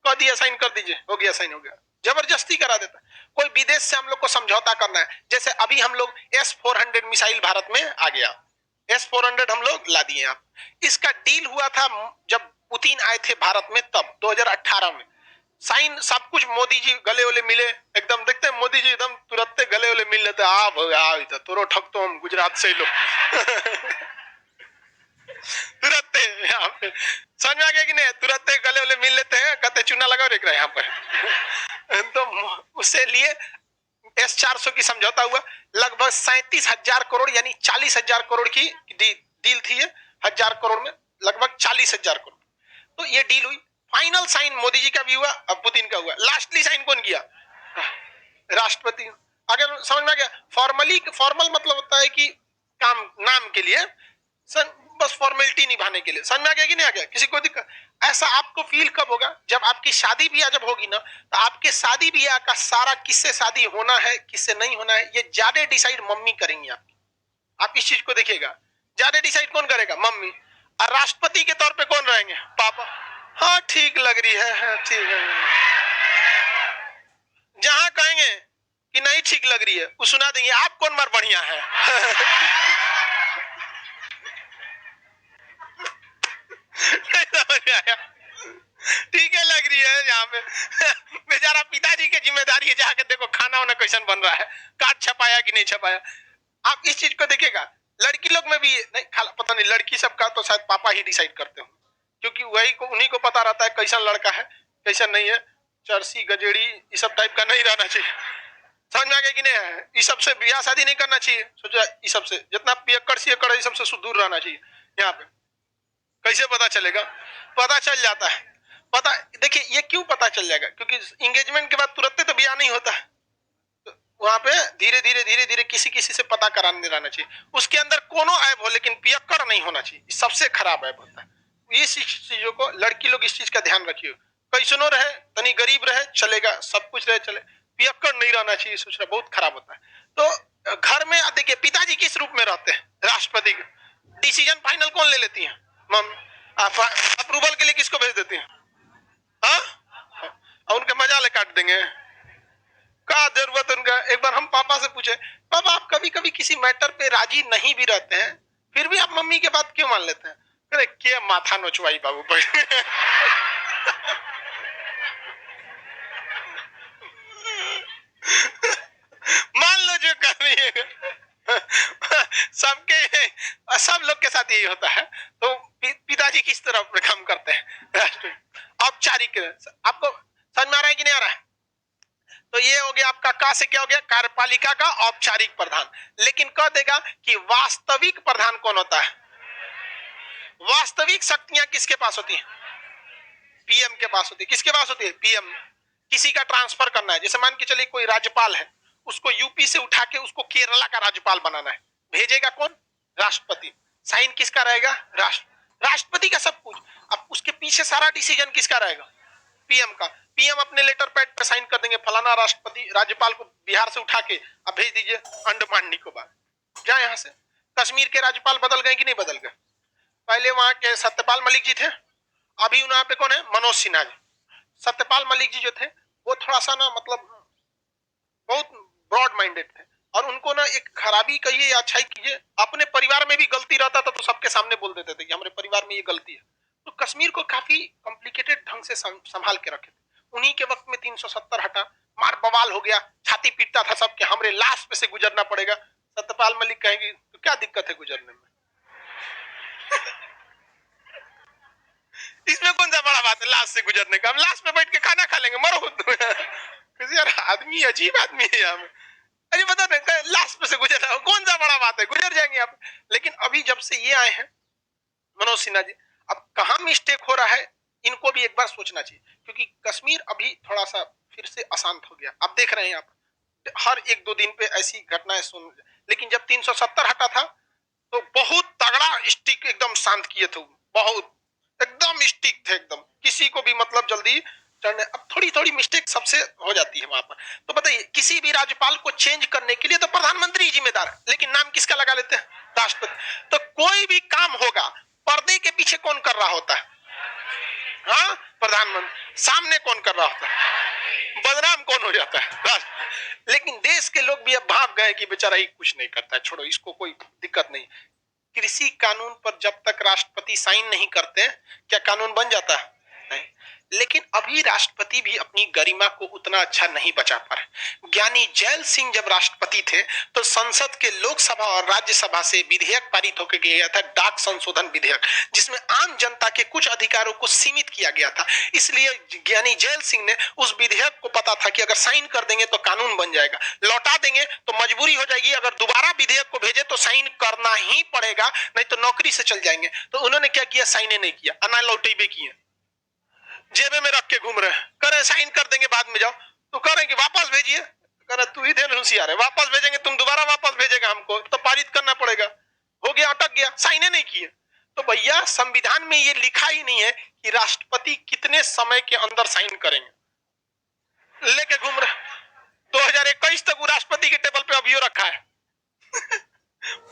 कह दिया साइन कर दीजिए, हो गया साइन हो गया, जबरदस्ती करा देता है। कोई विदेश से हम लोग को समझौता करना है, जैसे अभी हम लोग S-400 मिसाइल भारत में आ गया, S-400 हम लोग ला दिए। आप इसका डील हुआ था जब पुतिन आए थे भारत में, तब 2018 में साइन सब कुछ, मोदी जी गले वाले मिले, एकदम देखते हैं मोदी जी एकदम तुरंत गले वाले मिल लेते, तोरो ठग तो हम गुजरात से ही लोग। तुरंत यहाँ पे समझ में आ गया कि नहीं, तुरंत गले वाले मिल लेते हैं, कहते चूना लगाओ देख रहे हैं यहाँ पर। तो उससे लिए S-400 की समझौता हुआ, लगभग 37,000 करोड़ यानी 40,000 करोड़ की डील थी ये, 1,000 करोड़ में लगभग 40,000 करोड़। तो ये डील हुई, फाइनल साइन मोदी जी का भी हुआ, अब पुतिन का हुआ। लास्टली साइन कौन किया? राष्ट्रपति। अगर समझ में आ गया, फॉर्मल मतलब होता है कि काम नाम के लिए, बस फॉर्मेलिटी निभाने के लिए। समझ में आ गया कि नहीं आ गया? किसी को दिक्कत? ऐसा आपको फील कब होगा? जब आपकी शादी ब्याह जब होगी ना, तो आपके शादी ब्याह का सारा किससे शादी होना है किससे नहीं होना है, ये ज्यादा डिसाइड मम्मी करेंगी आपकी। आप इस चीज को देखिएगा, ज्यादा डिसाइड कौन करेगा? मम्मी। और राष्ट्रपति के तौर पे कौन रहेंगे? पापा। हाँ ठीक लग रही है, ठीक है। जहां कहेंगे कि नहीं ठीक लग रही है, वो सुना देंगे आप कौन मार बढ़िया है। नहीं समझ में आया? ठीक है लग रही है यहाँ पे। बेचारा पिताजी की जिम्मेदारी है, जाके देखो खाना वाना कैसन बन रहा है, कार्ड छपाया कि नहीं छपाया। आप इस चीज को देखिएगा। लड़की लोग में भी नहीं, पता नहीं, लड़की सबका तो शायद पापा ही डिसाइड करते हो, क्योंकि वही को उन्हीं को पता रहता है कैसा लड़का है कैसा नहीं है। चरसी गजेड़ी ये सब टाइप का नहीं रहना चाहिए। समझ में आ गया कि नहीं है? इस सबसे ब्याह शादी नहीं करना चाहिए। सोचा इस सबसे जितना पियक्कड़ सियक्कड़ इस सबसे दूर रहना चाहिए। यहाँ पे कैसे पता चलेगा? पता चल जाता है। पता देखिए ये क्यों पता चल जाएगा, क्योंकि इंगेजमेंट के बाद तुरंत तो ब्याह नहीं होता है। तो वहां पे धीरे धीरे किसी किसी से पता कराने रहना चाहिए। उसके अंदर कोनो ऐप हो लेकिन पियक्कड़ नहीं होना चाहिए, सबसे खराब ऐप होता है। इस चीजों को लड़की लोग इस चीज का ध्यान रखिए। कैसनो रहे, तनी गरीब रहे चलेगा, सब कुछ रहे चले, पियक्कड़ नहीं रहना चाहिए। सोचना बहुत खराब होता है। तो घर में देखिए पिताजी किस रूप में रहते हैं? राष्ट्रपति। डिसीजन फाइनल कौन ले लेती है? मम्मी। अप्रूवल के लिए किसको भेज देती हैं? हाँ, और उनके मजाले काट देंगे। का जरूरत उनका? एक बार हम पापा से पूछे, पापा आप कभी कभी किसी मैटर पे राजी नहीं भी रहते हैं, फिर भी आप मम्मी के बात क्यों मान लेते हैं? अरे क्या माथा नोचवाई बाबू पर। मान लो जो कर रही है। सबके सब लोग के साथ यही होता है। तो पिताजी किस तरह काम करते हैं? औपचारिक। आपको समझ में आ रहा है कि नहीं आ रहा है? तो ये हो गया आपका का से क्या हो गया? कार्यपालिका का औपचारिक प्रधान। लेकिन कह देगा कि वास्तविक प्रधान कौन होता है? वास्तविक शक्तियां किसके पास होती है? पीएम के पास होती है। किसके पास होती है? पीएम। किसी का ट्रांसफर करना है, जैसे मान के चलिए कोई राज्यपाल है, उसको यूपी से उठा के उसको केरला का राज्यपाल बनाना है, भेजेगा कौन? राष्ट्रपति। साइन किसका रहेगा? राष्ट्रपति का सब कुछ। अब उसके पीछे सारा डिसीजन किसका रहेगा? पीएम का। पीएम अपने लेटर पैड पर साइन कर देंगे, फलाना राष्ट्रपति राज्यपाल को बिहार से उठा के अब भेज दीजिए अंडमान निकोबार। क्या यहाँ से कश्मीर के राज्यपाल बदल गए कि नहीं बदल गए? पहले वहां के सत्यपाल मलिक जी थे, अभी वहां पे कौन है? मनोज सिन्हा जी। सत्यपाल मलिक जी जो थे वो थोड़ा सा ना मतलब बहुत ब्रॉड माइंडेड थे, और उनको ना एक खराबी कहिए या अच्छाई कीजिए, अपने परिवार में भी गलती रहता था तो सबके सामने बोल देते थे कि हमारे परिवार में ये गलती है। तो कश्मीर को काफी कॉम्प्लिकेटेड ढंग से संभाल के रखे थे। उन्हीं के वक्त में 370 हटा, मार बवाल हो गया, छाती पीटता था सबके, हमरे लाश पे से गुजरना पड़ेगा। सत्यपाल मलिक कहेंगे तो क्या दिक्कत है गुजरने में? इसमें कौन सा बड़ा बात है लाश से गुजरने का? हम लाश पे बैठ के खाना खा लेंगे, मरो। यार आदमी अजीब आदमी है यहाँ में। अरे बता दें लास्ट में से गुजरना कौन सा बड़ा बात है, गुजर जाएंगे आप। लेकिन अभी जब से ये आए हैं मनोज सिन्हा जी, अब कहाँ मिस्टेक हो रहा है इनको भी एक बार सोचना चाहिए, क्योंकि कश्मीर अभी थोड़ा सा फिर से अशांत हो गया। आप देख रहे हैं आप हर एक दो दिन पे ऐसी घटनाएं सुन। लेकिन जब 370 हटा था तो बहुत तगड़ा स्टिक एकदम शांत किए थे, बहुत एकदम स्टिक थे एकदम, किसी को भी मतलब जल्दी चढ़ने। अब थोड़ी थोड़ी मिस्टेक सबसे हो जाती है वहां पर। तो बताइए किसी भी राज्यपाल को चेंज करने के लिए तो प्रधानमंत्री जिम्मेदार है, लेकिन नाम किसका लगा लेते हैं? राष्ट्रपति। तो कोई भी काम होगा पर्दे के पीछे कौन कर रहा होता है? हाँ, प्रधानमंत्री। सामने कौन कर रहा होता है? बदनाम कौन हो जाता है? लेकिन देश के लोग भी अब भाग गए कि बेचारा ही कुछ नहीं करता है, छोड़ो इसको, कोई दिक्कत नहीं। कृषि कानून पर जब तक राष्ट्रपति साइन नहीं करते क्या कानून बन जाता है? नहीं, लेकिन अभी राष्ट्रपति भी अपनी गरिमा को उतना अच्छा नहीं बचा पा रहे। ज्ञानी जैल सिंह जब राष्ट्रपति थे तो संसद के लोकसभा और राज्यसभा से विधेयक पारित होकर गया था, डाक संशोधन विधेयक, जिसमें आम जनता के कुछ अधिकारों को सीमित किया गया था। इसलिए ज्ञानी जैल सिंह ने उस विधेयक को पता था कि अगर साइन कर देंगे तो कानून बन जाएगा, लौटा देंगे तो मजबूरी हो जाएगी, अगर दोबारा विधेयक को भेजे तो साइन करना ही पड़ेगा, नहीं तो नौकरी से चल जाएंगे। तो उन्होंने क्या किया, साइन नहीं किया, अना लौटेबे किए, जेबे में रख के घूम रहे, करे साइन कर देंगे बाद में जाओ, तो कह रहे कि वापस भेजिए, करे तू ही ध्यान होशियार है, वापस भेजेंगे तुम दोबारा वापस भेजेगा हमको तो पारित करना पड़ेगा, हो गया, अटक गया, साइन नहीं किए। तो भैया संविधान में ये लिखा ही नहीं है कि राष्ट्रपति कितने समय के अंदर साइन करेंगे, लेके घूम रहे। 2021 तक वो राष्ट्रपति के टेबल पे अभियो रखा है।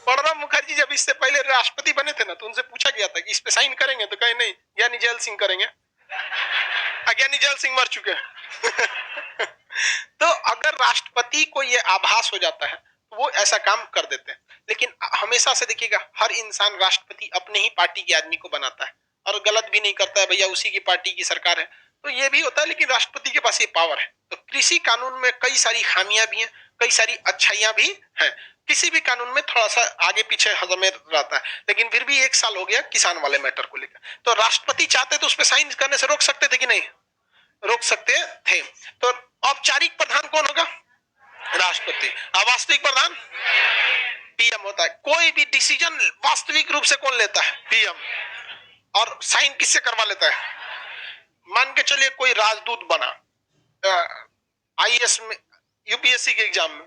प्रणब मुखर्जी जब इससे पहले राष्ट्रपति बने थे ना, तो उनसे पूछा गया था कि इस पे साइन करेंगे, तो कहे नहीं, ज्ञानी जैल सिंह करेंगे। ज्ञानी जैल सिंह मर चुके हैं। तो अगर राष्ट्रपति को ये आभास हो जाता है तो वो ऐसा काम कर देते हैं। लेकिन हमेशा से देखिएगा, हर इंसान राष्ट्रपति अपने ही पार्टी के आदमी को बनाता है और गलत भी नहीं करता है, भैया उसी की पार्टी की सरकार है, तो ये भी होता है। लेकिन राष्ट्रपति के पास ये पावर है। तो कृषि कानून में कई सारी खामियां भी हैं, कई सारी अच्छाइयां भी हैं। किसी भी कानून में थोड़ा सा आगे पीछे हजमे रहता है, लेकिन फिर भी 1 साल हो गया किसान वाले मैटर को लेकर, तो राष्ट्रपति चाहते तो उस पर साइन करने से रोक सकते थे कि नहीं, रोक सकते थे। तो औपचारिक प्रधान कौन होगा, राष्ट्रपति। वास्तविक प्रधान पीएम होता है। कोई भी डिसीजन वास्तविक रूप से कौन लेता है, पीएम। और साइन किससे करवा लेता है, मान के चलिए कोई राजदूत बना आईएएस में, यूपीएससी के एग्जाम में,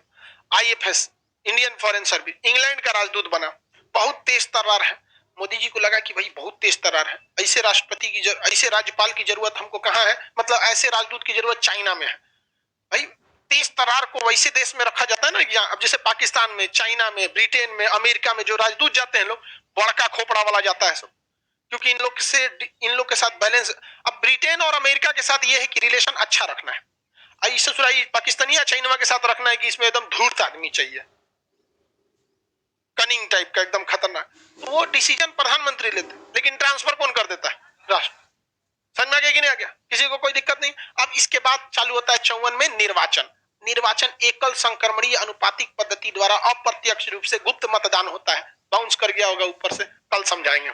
IFS Indian foreign service, England का राजदूत बना, बहुत तेज तर्रार है। मोदी जी को लगा कि भाई बहुत तेज तर्रार है, ऐसे राष्ट्रपति की ऐसे राज्यपाल की जरूरत हमको कहाँ है, मतलब ऐसे राजदूत की जरूरत चाइना में है। भाई तेज तर्रार को वैसे देश में रखा जाता है ना, अब जैसे पाकिस्तान में, चाइना में, ब्रिटेन में, अमेरिका में जो राजदूत जाते हैं लोग, बड़का खोपड़ा वाला जाता है सब, क्योंकि इन लोग के साथ बैलेंस। अब ब्रिटेन और अमेरिका के साथ ये है कि रिलेशन अच्छा रखना है, इससे पाकिस्तानी या चाइना के साथ रखना है कि इसमें एकदम धूर्त आदमी चाहिए, कनिंग टाइप का, एकदम खतरनाक। तो वो डिसीजन प्रधानमंत्री लेते, लेकिन ट्रांसफर कौन कर देता है, राष्ट्र। समझ में आ गया कि नहीं आ गया, किसी को कोई दिक्कत नहीं। अब इसके बाद चालू होता है 54 में निर्वाचन। निर्वाचन एकल संक्रमणीय अनुपातिक पद्धति द्वारा अप्रत्यक्ष रूप से गुप्त मतदान होता है। बाउंस कर गया होगा ऊपर से, कल समझाएंगे।